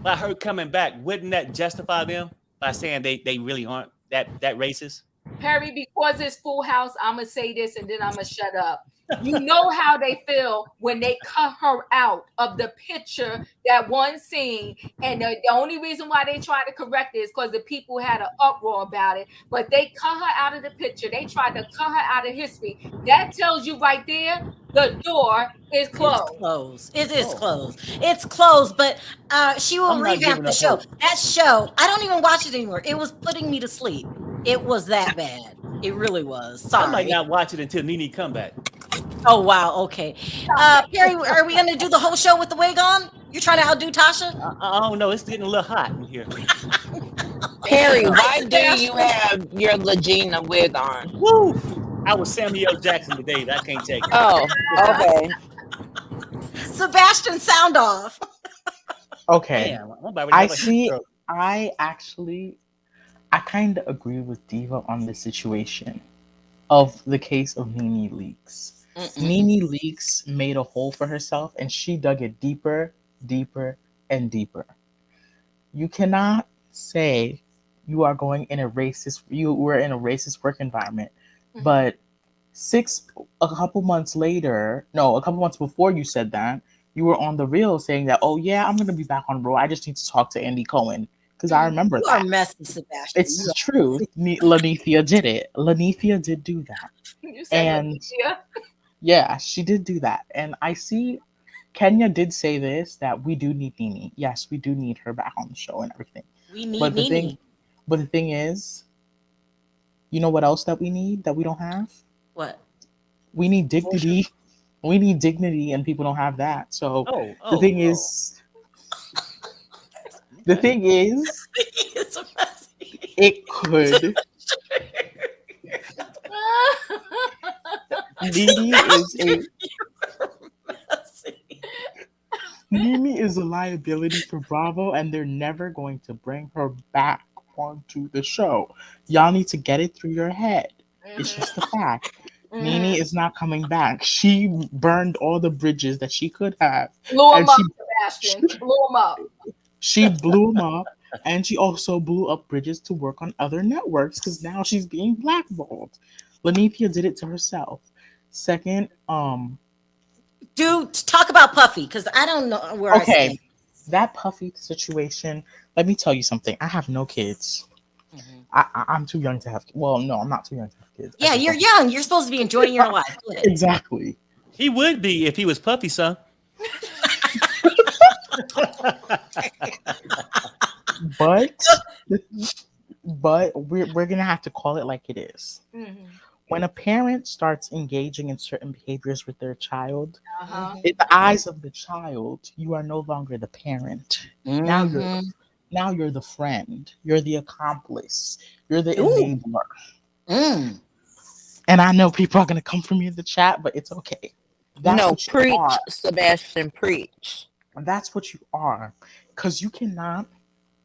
by her coming back, wouldn't that justify them by saying they really aren't that racist? Perry, because it's Full House, I'm going to say this and then I'm going to shut up. You know how they feel when they cut her out of the picture, that one scene. And the only reason why they tried to correct it is because the people had an uproar about it. But they cut her out of the picture. They tried to cut her out of history. That tells you right there, the door is closed. It is closed. It's closed, but she will revamp the show. That show, I don't even watch it anymore. It was putting me to sleep. It was that bad. It really was. Sorry. I might not watch it until Nene come back. Oh, wow. Okay. Perry, are we going to do the whole show with the wig on? You're trying to outdo Tasha? I don't know. It's getting a little hot in here. Perry, why do you have your Legina wig on? Woo! I was Samuel L. Jackson today. I can't take it. Oh, okay. Sebastian, sound off. Okay. Damn, I kind of agree with Diva on the situation of the case of Nene Leakes. Nene Leakes made a hole for herself and she dug it deeper, deeper, and deeper. You cannot say you were in a racist work environment, but a couple months before you said that, you were on the reel saying that, oh yeah, I'm going to be back on roll. I just need to talk to Andy Cohen. Because I remember you that. are messy, Sebastian. It's true. Lanithia did it. Lanithia did do that. You said Lanithia? Yeah, she did do that. And I see Kenya did say this, that we do need Nene. Yes, we do need her back on the show and everything. We need Nene. But the thing is, you know what else that we need that we don't have? What? We need dignity. We need dignity and people don't have that. So the thing is, It could. Nene is a Nene is a liability for Bravo, and they're never going to bring her back onto the show. Y'all need to get it through your head. It's just a fact. Nene is not coming back. She burned all the bridges that she could have. Blew and him up, Sebastian. Blew him up. She blew them up, and she also blew up bridges to work on other networks because now she's being blackballed. Lanithia did it to herself. Second, Dude, talk about Puffy because I don't know where I stand. That Puffy situation. Let me tell you something. I have no kids. I'm too young to have. Well, no, I'm not too young to have kids. Yeah, you're young. You're supposed to be enjoying your life. Exactly. He would be if he was Puffy's son. but we're gonna have to call it like it is. When a parent starts engaging in certain behaviors with their child, in the eyes of the child, you are no longer the parent. Now you're the friend. You're the accomplice. You're the enabler. And I know people are gonna come for me in the chat, but it's okay. That's preach, Sebastian, preach. And that's what you are, because you cannot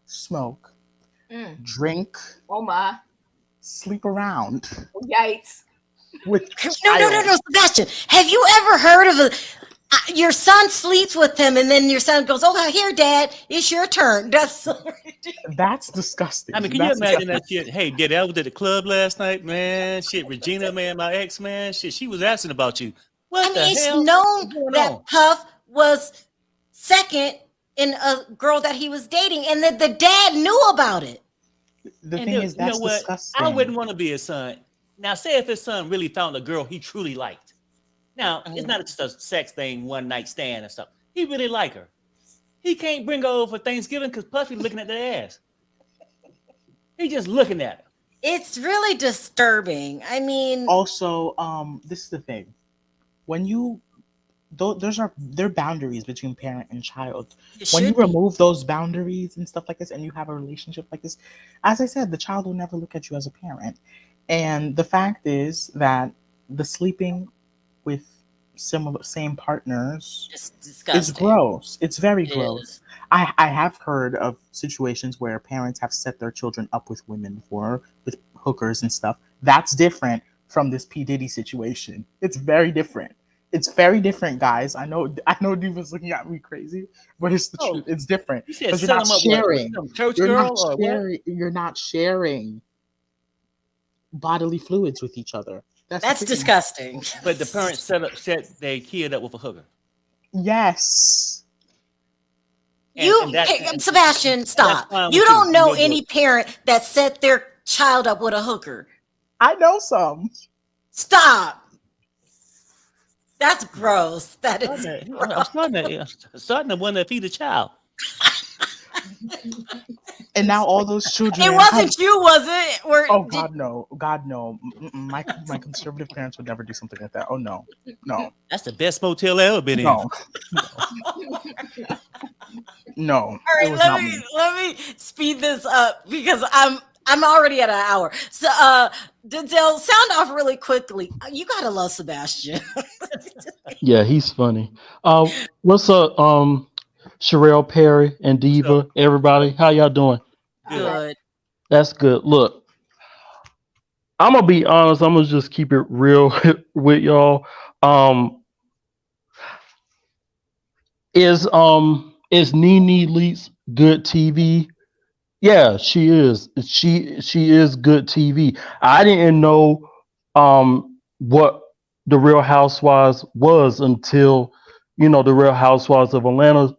smoke, drink, sleep around. Yikes! No, Sebastian. Have you ever heard of your son sleeps with him, and then your son goes, "Oh, here, Dad, it's your turn." That's disgusting. I mean, can you imagine that shit? Hey, did I was at the club last night, man? Shit, Regina, man, my ex, man, shit, she was asking about you. What the hell? It's known that Puff was second in a girl that he was dating, and that the dad knew about it. The thing is, that's disgusting. I wouldn't want to be his son. Now, say if his son really found a girl he truly liked. Now, it's not just a sex thing, one night stand or something. He really like her. He can't bring her over for Thanksgiving because Puffy looking at their ass. He just looking at her. It's really disturbing. I mean, also, this is the thing. When you there are boundaries between parent and child. When you remove those boundaries and stuff like this, and you have a relationship like this, as I said, the child will never look at you as a parent. And the fact is that the sleeping with same partners is gross. It's very gross. I have heard of situations where parents have set their children up with women before, with hookers and stuff. That's different from this P. Diddy situation. It's very different. It's very different, guys. I know Diva's looking at me crazy, but it's the truth. It's different. Because you're not sharing. You're not sharing bodily fluids with each other. That's disgusting. But the parents set their kid up with a hooker. Yes. Sebastian, stop. You don't know any parent that set their child up with a hooker. I know some. Stop. That's gross. That is. I'm starting to wonder if he's a child. And now all those children. It wasn't you, was it? God no. God no. My conservative parents would never do something like that. Oh no. That's the best motel I ever been in. No. All right, let me speed this up because I'm already at an hour. So Denzel, sound off really quickly. You gotta love Sebastian. Yeah, he's funny. What's up, Sharrell, Perry, and Diva, everybody? How y'all doing? Good. That's good. Look, I'm gonna be honest. I'm gonna just keep it real with y'all. Is Nene Leakes good TV? Yeah, she is. She is good TV. I didn't know what the Real Housewives was until the Real Housewives of Atlanta.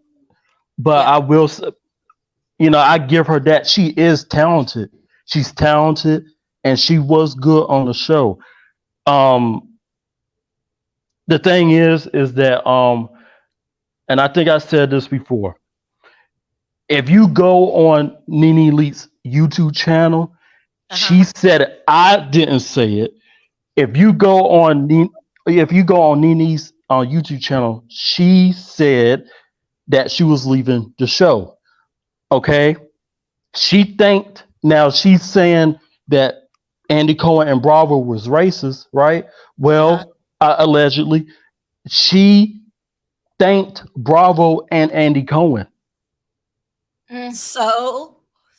But I will say, I give her that. She is talented. She's talented, and she was good on the show. The thing is that and I think I said this before. If you go on Nene Leakes' YouTube channel, she said it. I didn't say it. If you go on Nene's YouTube channel, she said that she was leaving the show. Okay, she thanked now she's saying that Andy Cohen and Bravo was racist, right? Well, allegedly, she thanked Bravo and Andy Cohen. So,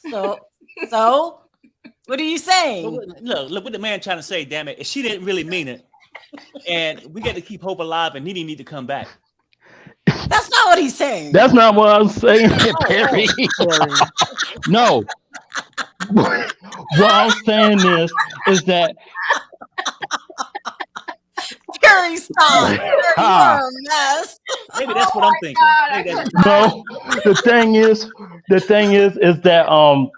what are you saying? Look what the man trying to say. Damn it, she didn't really mean it, and we got to keep hope alive. And Nene need to come back. That's not what he's saying. That's not what I'm saying, Perry. No. What I'm saying is that Perry, stop. Perry, you're a mess. Maybe that's what I'm thinking. No, the thing is that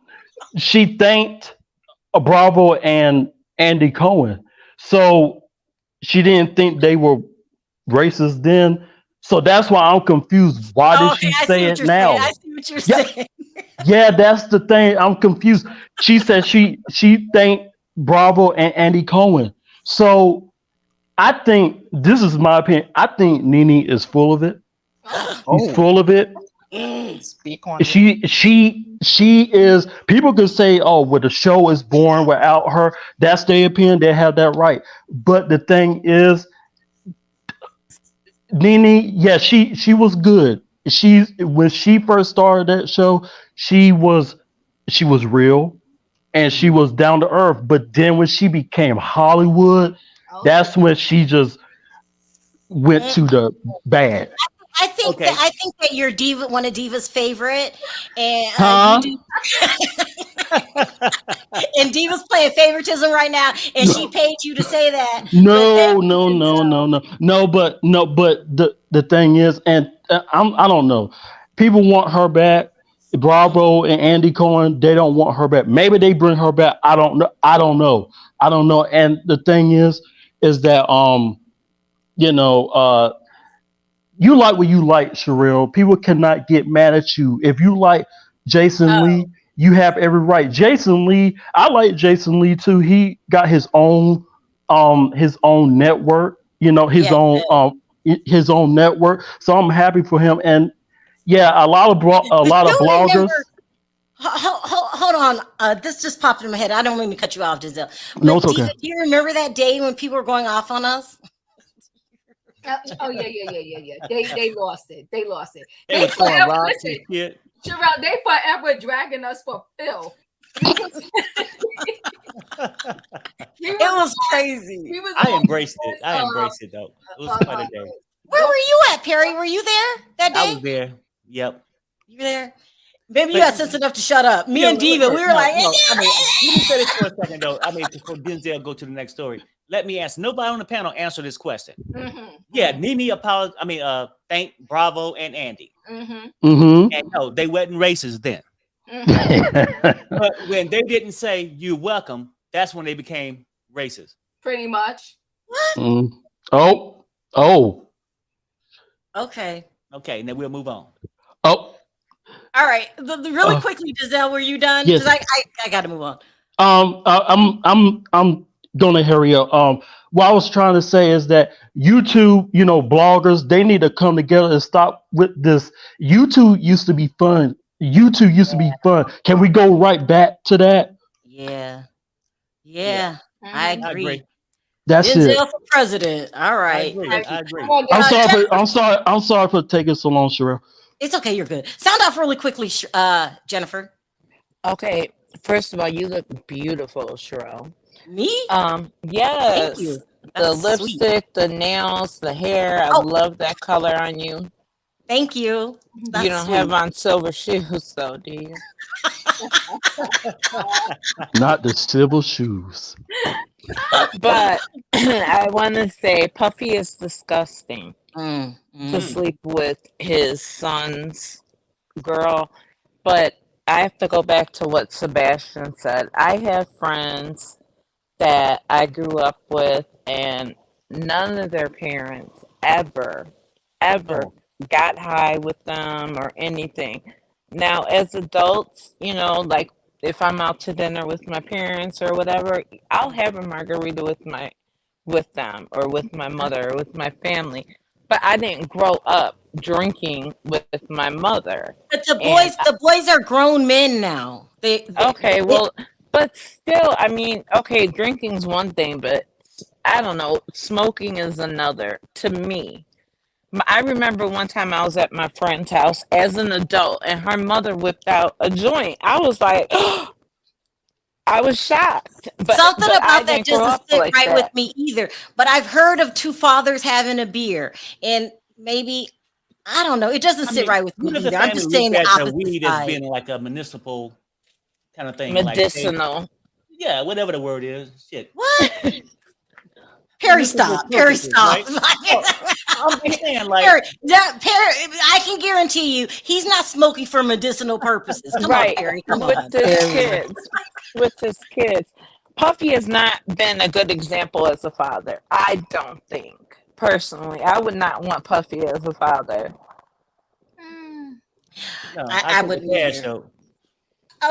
she thanked Bravo and Andy Cohen, so she didn't think they were racist then. So that's why I'm confused. Why did she say it now? I see what you're saying. Yeah, that's the thing. I'm confused. She said she thanked Bravo and Andy Cohen. So I think, this is my opinion, I think Nene is full of it. She's full of it. Speak on it. She is. People could say, "Oh, well, the show is boring without her." That's their opinion. They have that right. But the thing is, Nene, yeah, she was good. When she first started that show, she was real and she was down to earth. But then when she became Hollywood, that's when she just went to the bad. I think that you're one of Diva's favorite, and and Diva's playing favoritism right now, and she paid you to say that. No. But the thing is, and I don't know. People want her back. Bravo and Andy Cohen, they don't want her back. Maybe they bring her back. I don't know. And the thing is that you like what you like, Sharrell. People cannot get mad at you. If you like Jason Lee, you have every right. Jason Lee, I like Jason Lee too. He got his own network, his own network. So I'm happy for him. And yeah, a lot of bloggers. Hold on. This just popped in my head. I don't mean to cut you off, Giselle. No, it's okay. Do you remember that day when people were going off on us? Oh yeah. They lost it. They They were throwing rocks and shit. Sharrell, they forever dragging us for Phil. It was crazy. I embraced it. I embraced it though. It was quite a day. Where were you at, Perry? Were you there that day? I was there. Yep. You were there? Maybe you got sense enough to shut up. Me and Diva, we were like, let me say this for a second though. Before Denzel go to the next story, let me ask. Nobody on the panel answer this question. Yeah, Nene thanked Bravo and Andy. And no, they wasn't racist then. But when they didn't say "you're welcome," that's when they became racist. Pretty much. Oh. Okay. Okay, now we'll move on. Oh. All right. Really quickly, Giselle, were you done? Yes. Because I got to move on. I'm gonna hurry up. What I was trying to say is that YouTube, bloggers, they need to come together and stop with this. YouTube used to be fun. Can we go right back to that? Yeah. I agree. That's Denzel it. for president. All right. I agree. I'm sorry for taking so long, Sharrell. It's okay. You're good. Sound off really quickly, Jennifer. Okay. First of all, you look beautiful, Sharrell. Me? Yes. Thank you. The lipstick, the nails, the hair. I love that color on you. Thank you. That's you don't have on silver shoes, though, do you? Not the silver shoes. But I want to say Puffy is disgusting to sleep with his son's girl. But I have to go back to what Sebastian said. I have friends that I grew up with, and none of their parents ever got high with them or anything. Now, as adults, like if I'm out to dinner with my parents or whatever, I'll have a margarita with them or with my mother or with my family. but I didn't grow up drinking with my mother. But the And boys are grown men now. okay, well, but still, I mean, okay, drinking's one thing, but I don't know, smoking is another to me. I remember one time I was at my friend's house as an adult and her mother whipped out a joint. I was like, I was shocked. Something but I about that didn't grow doesn't up sit like right with that. me either. But I've heard of two fathers having a beer, and maybe I don't know. It doesn't I sit mean, right with me what if the either. I'm family just saying looked the at the opposite weed as side. being like a municipal kind of thing? Like, hey, Medicinal. yeah, whatever the word is. Shit. What? Perry, Municipal stop. Perry, purposes, stop. right? I'm just saying, like, Perry, I can guarantee you, he's not smoking for medicinal purposes. Come on, Right. Perry. Come With on. his kids. With his kids. Puffy has not been a good example as a father. I don't think. Personally, I would not want Puffy as a father. no, I I think wouldn't the cash either. show.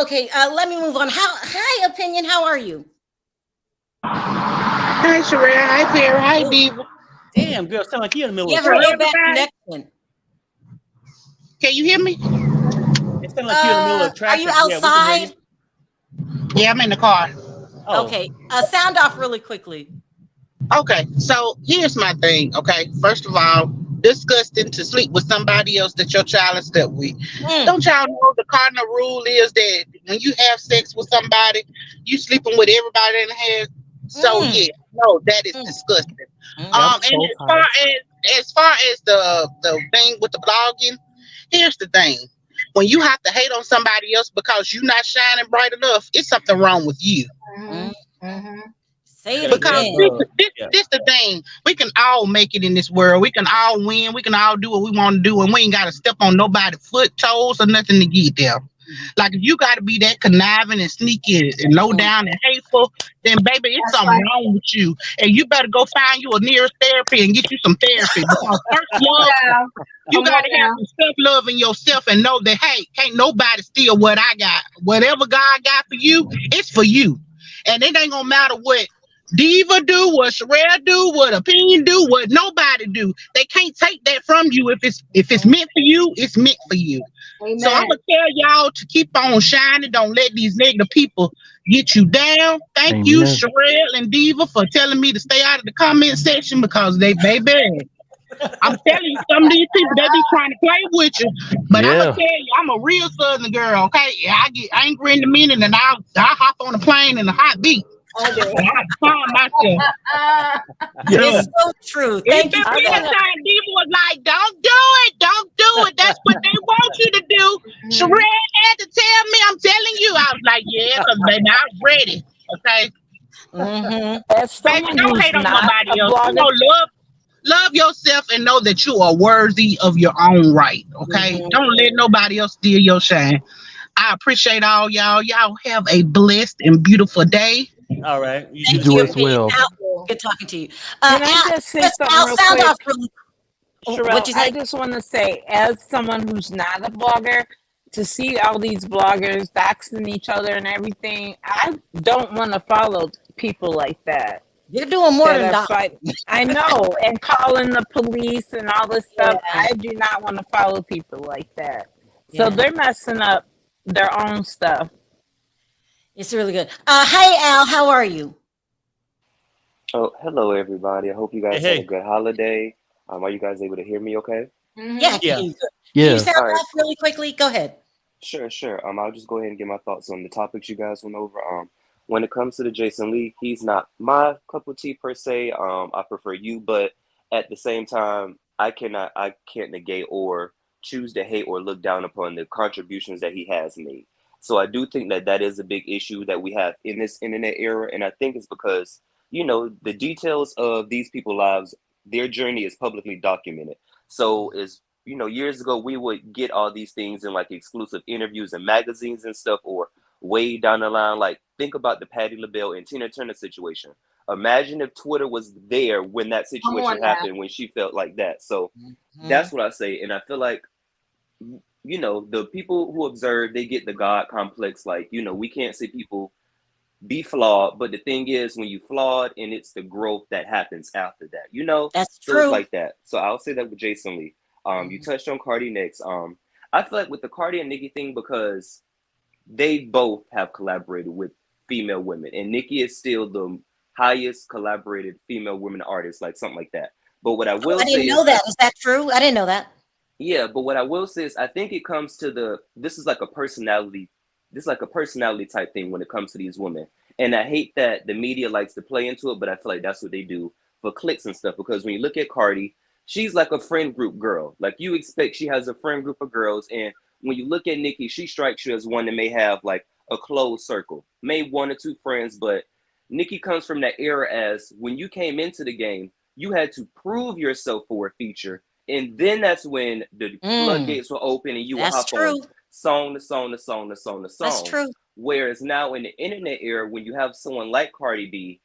Okay, let me move on. Hi, Opinion. How are you? Hi, Sharrell. Hi, Perry. Hi, Diva. Damn, girl, sound like you're in the middle You of have a traffic. real bad everybody. connection. Can you hear me? It sounds like you're in the middle of Are you traffic. Yeah, we can hear outside? you. Yeah, I'm in the car. Oh, Okay, sound off really quickly. Okay, so here's my thing. Okay, first of all, disgusting to sleep with somebody else that your child is slept with. Don't y'all know the cardinal rule is that when you have sex with somebody, you sleeping with everybody in the head. So yeah, no, that is disgusting. Yep, And both as far as the thing with the blogging, here's the thing. When you have to hate on somebody else because you're not shining bright enough, it's something wrong with you. Say it Because again. this the thing. We can all make it in this world. We can all win. We can all do what we want to do, and we ain't got to step on nobody's foot, toes, or nothing to get there. Like if you got to be that conniving and sneaky and low down and hateful, then baby, it's something wrong with you, and you better go find you a nearest therapy and get you some therapy. Because first love, you got to have some self love in yourself and know that hey, can't nobody steal what I got. Whatever God got for you, it's for you, and it ain't gonna matter what Diva do, what Sharrell do, what Opinion do, what nobody do. They can't take that from you. If it's meant for you, it's meant for you. Amen. So I'm gonna tell y'all to keep on shining. Don't let these negative people get you down. Thank you, Amen. Sharrell and Diva, for telling me to stay out of the comment section because they baby. I'm telling you, some of these people they be trying to play with you, but I'm gonna Yeah. tell you, I'm a real Southern girl. Okay, I get angry in a minute, and I'll hop on a plane in a hot beat. I calm myself. It's so true. Thank you It's for the that. time people was like, don't do it. That's what they want you to do. Sharrell had to tell me, I'm telling you. I was like, yeah, because baby, I'm ready. Okay. As Baby, someone don't who's hate on not a nobody else. You blogger, know, love yourself and know that you are worthy of your own right. Okay. Don't let nobody else steal your shine. I appreciate all y'all. Y'all have a blessed and beautiful day. all right. You Thank do you, the as same. Opinion. well. Al, good talking to you. can I Al, just say something Al, real sound quick? off really. Sherelle, What you I say? just want to say, as someone who's not a blogger, to see all these bloggers doxing each other and everything, I don't want to follow people like that. You're doing more That than are that. fight. I know, and calling the police and all this stuff. I do not want to follow people like that. So Yeah. they're messing up their own stuff. It's really good. Hey, Al, how are you? Oh, hello everybody. I hope you guys had a Hey. good holiday. Are you guys able to hear me okay? Yeah, Yeah. can you Yeah. sound All right. off really quickly? Go ahead. Sure. I'll just go ahead and get my thoughts on the topics you guys went over. When it comes to the Jason Lee, he's not my cup of tea per se. I prefer you, but at the same time, I can't negate or choose to hate or look down upon the contributions that he has made. So I do think that that is a big issue that we have in this internet era, and I think it's because the details of these people's lives, their journey is publicly documented. So is years ago we would get all these things in like exclusive interviews and magazines and stuff, or way down the line. Like think about the Patti LaBelle and Tina Turner situation. Imagine if Twitter was there when that situation happened, when she felt like that. So that's what I say, and I feel like the people who observe, they get the God complex. Like we can't see people be flawed, but the thing is, when you flawed, and it's the growth that happens after that, you know. That's So it's true. like that. So I'll say that with Jason Lee. You touched on Cardi next. I feel like with the Cardi and Nicki thing, because they both have collaborated with female women, and Nicki is still the highest collaborated female women artist, like something like that. But what I will I say didn't know that. Is that true? I didn't know that. yeah, but what I will say is I think it comes to this is like a personality, this is like a personality type thing when it comes to these women. And I hate that the media likes to play into it, but I feel like that's what they do for clicks and stuff. Because when you look at Cardi, she's like a friend group girl. Like you expect she has a friend group of girls. And when you look at Nicki, she strikes you as one that may have like a closed circle, may one or two friends, but Nicki comes from that era as when you came into the game, you had to prove yourself for a feature. And then that's when the floodgates were open and you would hop on song to song to song to song to song. That's true. Whereas now in the internet era, when you have someone like Cardi B,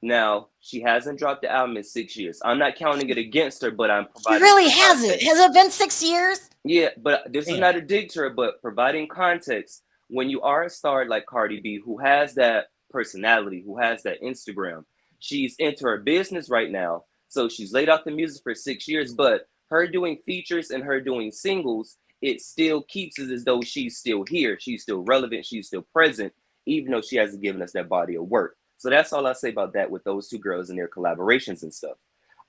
now she hasn't dropped the album in 6 years. I'm not counting it against her, but I'm providing. She really hasn't. Has it been 6 years? Yeah, but this is not a dig to her, but providing context. When you are a star like Cardi B, who has that personality, who has that Instagram, she's into her business right now. So she's laid off the music for 6 years, but her doing features and her doing singles, it still keeps it as though she's still here. She's still relevant. She's still present, even though she hasn't given us that body of work. So that's all I say about that with those two girls and their collaborations and stuff.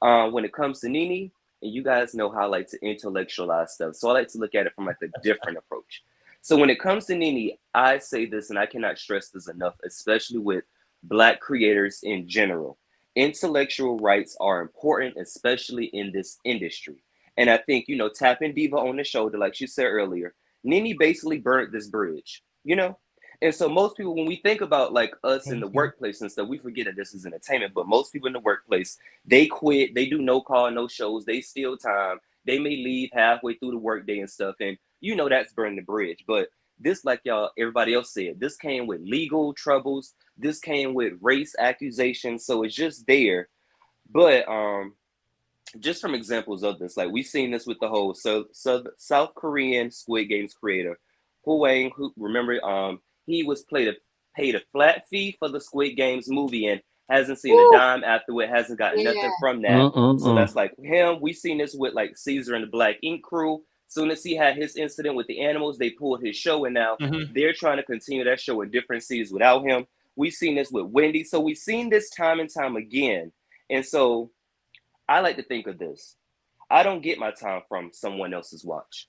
When it comes to Nene, and you guys know how I like to intellectualize stuff. So I like to look at it from like a different approach. So when it comes to Nene, I say this, and I cannot stress this enough, especially with Black creators in general. Intellectual rights are important, especially in this industry. And I think, you know, tapping Diva on the shoulder, like she said earlier, Nene basically burnt this bridge, you know? And so most people, when we think about like us in the workplace and stuff, we forget that this is entertainment. But most people in the workplace, they quit, they do no call, no shows, they steal time. They may leave halfway through the workday and stuff. And you know that's burning the bridge. But this, like y'all, everybody else said, this came with legal troubles. This came with race accusations. So it's just there. But just from examples of this, like we've seen this with the whole South Korean Squid Games creator, Hwang, who remember he was paid a flat fee for the Squid Games movie and hasn't seen a dime afterward, hasn't gotten nothing from that. So that's like him. We've seen this with like Caesar and the Black Ink Crew. Soon as he had his incident with the animals, they pulled his show, and now they're trying to continue that show in different cities without him. We've seen this with Wendy. So we've seen this time and time again. And so I like to think of this. I don't get my time from someone else's watch.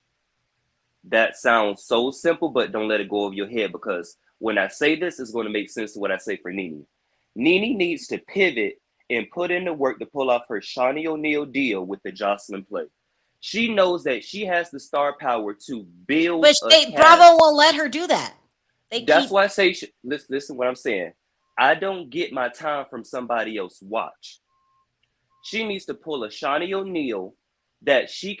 That sounds so simple, but don't let it go over your head, because when I say this, it's going to make sense to what I say for Nene. Nene needs to pivot and put in the work to pull off her Shawnee O'Neal deal with the Jocelyn play. She knows that she has the star power to build. But Bravo won't let her do that. That's why I say, listen what I'm saying. I don't get my time from somebody else's watch. She needs to pull a Shawnee O'Neal that she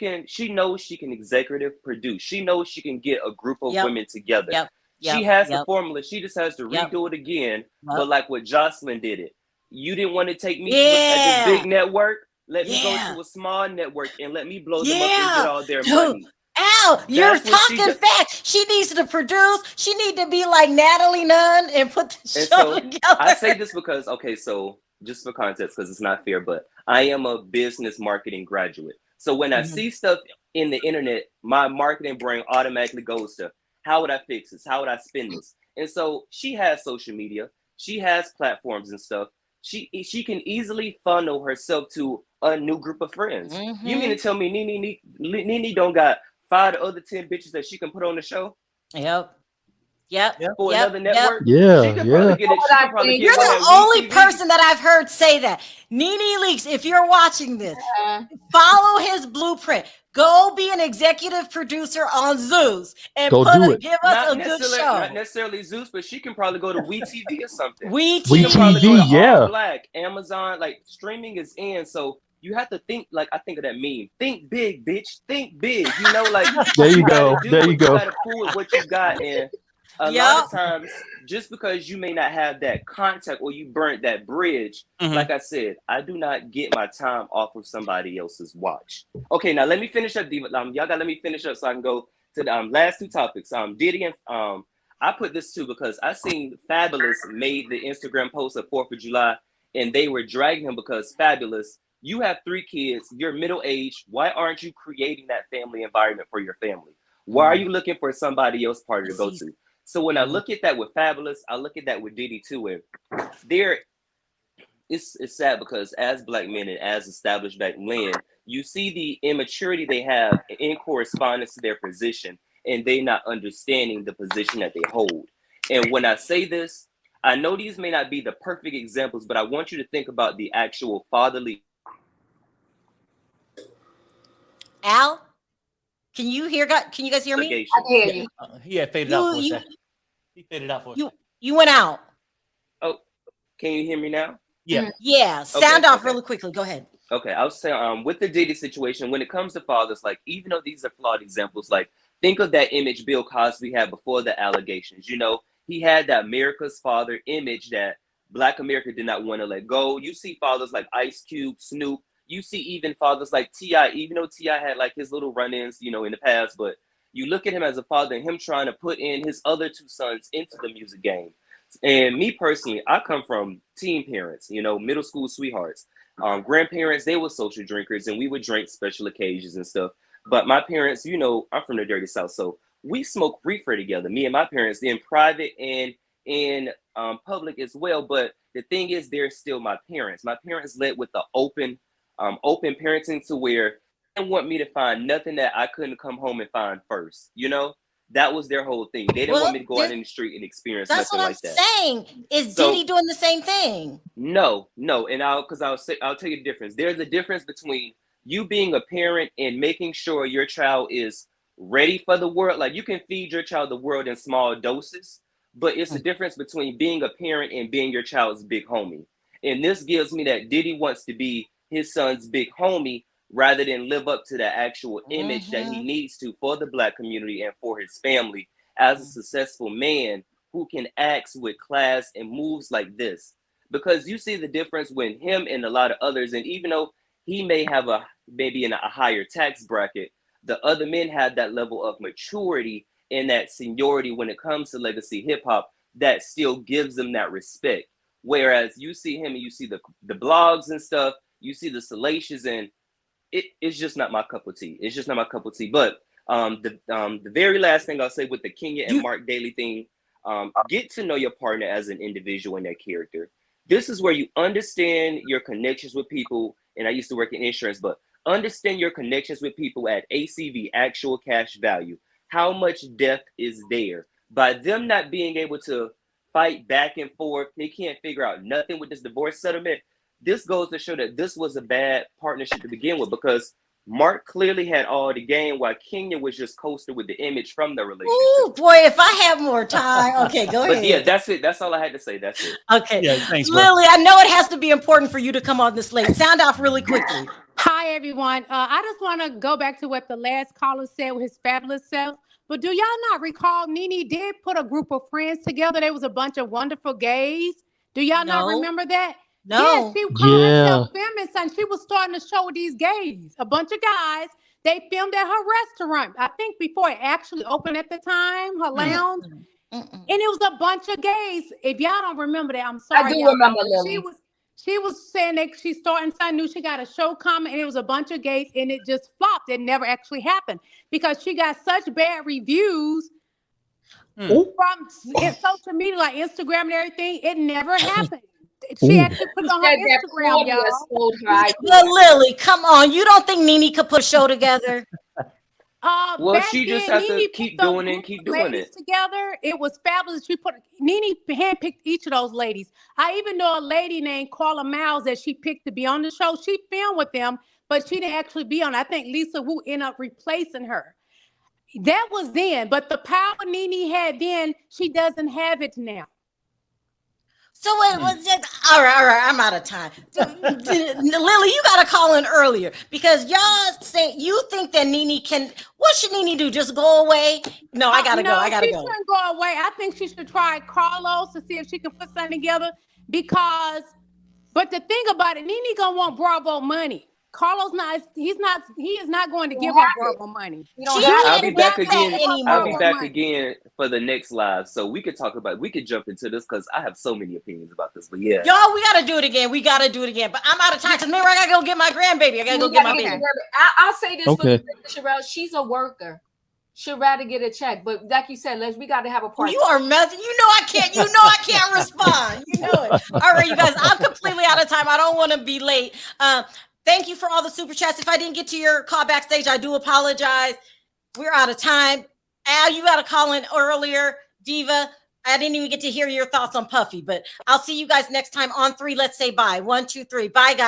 knows she can executive produce. She knows she can get a group of women together. She has the formula. She just has to redo it again. But like what Jocelyn did it. You didn't want to take me to at this big network. Let me go to a small network and let me blow them up and get all their money. Al, you're talking facts. She needs to produce. She need to be like Natalie Nunn and put the show together. I say this because, okay, so just for context, because it's not fair, but I am a business marketing graduate. So when I see stuff in the internet, my marketing brain automatically goes to, how would I fix this? How would I spin this? And so she has social media. She has platforms and stuff. She can easily funnel herself to a new group of friends. You mean to tell me Nene don't got 5 to other 10 bitches that she can put on the show? For another network? Yeah. You're the only person that I've heard say that. Nene Leakes, if you're watching this, follow his blueprint. Go be an executive producer on Zeus and give us a good show. Not necessarily Zeus, but she can probably go to WeTV or something. WeTV, yeah. Black, Amazon, like streaming is in, so you have to think, like I think of that meme. Think big, bitch. Think big. You know, like there you go. There you go. You gotta pull what you got in. A lot of times, just because you may not have that contact or you burnt that bridge, like I said, I do not get my time off of somebody else's watch. Okay, now let me finish up, Diva. Y'all gotta let me finish up so I can go to the last two topics. Diddy and I put this too because I seen Fabulous made the Instagram post of 4th of July, and they were dragging him because Fabulous, you have 3 kids, you're middle aged. Why aren't you creating that family environment for your family? Why are you looking for somebody else party to go to? So when I look at that with Fabulous, I look at that with Diddy too, and it's sad because as Black men and as established Black men, you see the immaturity they have in correspondence to their position, and they not understanding the position that they hold. And when I say this, I know these may not be the perfect examples, but I want you to think about the actual fatherly. Al, can you guys hear me? I can hear you. He had faded out for a second. He faded out for a second. You went out. Oh, can you hear me now? Yeah. Yeah. Sound off really quickly. Go ahead. Okay, I was saying, with the Diddy situation, when it comes to fathers, like, even though these are flawed examples, like, think of that image Bill Cosby had before the allegations. You know, he had that America's father image that Black America did not want to let go. You see fathers like Ice Cube, Snoop. You see even fathers like T.I., even though T.I. had like his little run-ins, you know, in the past, but you look at him as a father and him trying to put in his other 2 sons into the music game. And me personally, I come from teen parents, you know, middle school sweethearts. Grandparents, they were social drinkers and we would drink special occasions and stuff. But my parents, you know, I'm from the dirty South, so we smoke reefer together, me and my parents, in private and in public as well. But the thing is, they're still my parents. My parents led with the open parenting to where they didn't want me to find nothing that I couldn't come home and find first, you know? That was their whole thing. They didn't want me to go out in the street and experience nothing like that. That's what I'm saying. Is Diddy doing the same thing? No. And I'll tell you the difference. There's a difference between you being a parent and making sure your child is ready for the world. Like, you can feed your child the world in small doses, but it's a difference between being a parent and being your child's big homie. And this gives me that Diddy wants to be his son's big homie, rather than live up to the actual image that he needs to for the Black community and for his family as a successful man who can act with class and moves like this. Because you see the difference when him and a lot of others, and even though he may have maybe in a higher tax bracket, the other men have that level of maturity and that seniority when it comes to legacy hip hop that still gives them that respect. Whereas you see him and you see the blogs and stuff, you see the salacious, and it's just not my cup of tea. It's just not my cup of tea. But the very last thing I'll say with the Kenya and Mark Daly thing, get to know your partner as an individual and their character. This is where you understand your connections with people. And I used to work in insurance, but understand your connections with people at ACV, actual cash value. How much depth is there? By them not being able to fight back and forth, they can't figure out nothing with this divorce settlement. This goes to show that this was a bad partnership to begin with, because Mark clearly had all the game while Kenya was just coasting with the image from the relationship. Oh boy, if I have more time. Okay, go ahead. But yeah, that's it. That's all I had to say. That's it. Okay. Yeah, thanks, bro. Lily, I know it has to be important for you to come on this late. Sound off really quickly. Hi, everyone. I just want to go back to what the last caller said with his fabulous self. But do y'all not recall Nene did put a group of friends together? There was a bunch of wonderful gays. Do y'all not remember that? No. Yeah, she called herself feminist, and she was starting to show these gays, a bunch of guys. They filmed at her restaurant, I think before it actually opened at the time, her lounge. And it was a bunch of gays. If y'all don't remember that, I'm sorry. I do remember, Lily. She was saying that she's starting something new. She got a show coming, and it was a bunch of gays, and it just flopped. It never actually happened because she got such bad reviews from social media, like Instagram and everything. It never happened. She actually put it on her Instagram, y'all. But Lily, come on. You don't think Nene could put a show together? Well, she just has to keep doing it and keep doing it. Together, it was fabulous. She put Nene handpicked each of those ladies. I even know a lady named Carla Miles that she picked to be on the show. She filmed with them, but she didn't actually be on. I think Lisa Wu ended up replacing her. That was then, but the power Nene had then, she doesn't have it now. So it was just, all right, I'm out of time. Lily, you got to call in earlier because y'all say you think that Nene can. What should Nene do? Just go away? No, I gotta go. I gotta go. She shouldn't go away. I think she should try Carlos to see if she can put something together. But the thing about it, Nene gonna want Bravo money. Carlos he is not going to You give don't her have it. verbal money. You don't She have I'll it. be can't back get that again. anymore. I'll be back again for the next live, so we could talk about. We could jump into this because I have so many opinions about this. But yeah, Y'all, we gotta do it again. We gotta do it again. But I'm out of time because remember, I gotta go get my grandbaby. I gotta go You get gotta my get baby. your I'll say this Okay. for Sharrell. She's a worker. She'd rather get a check, but like you said, we got to have a part. You are messing. You know I can't. You know I can't respond. You know it. All right, you guys. I'm completely out of time. I don't want to be late. Thank you for all the super chats. If I didn't get to your call backstage, I do apologize. We're out of time. Al, you got to call in earlier. Diva, I didn't even get to hear your thoughts on Puffy, but I'll see you guys next time on 3. Let's say bye. 1, 2, 3. Bye, guys.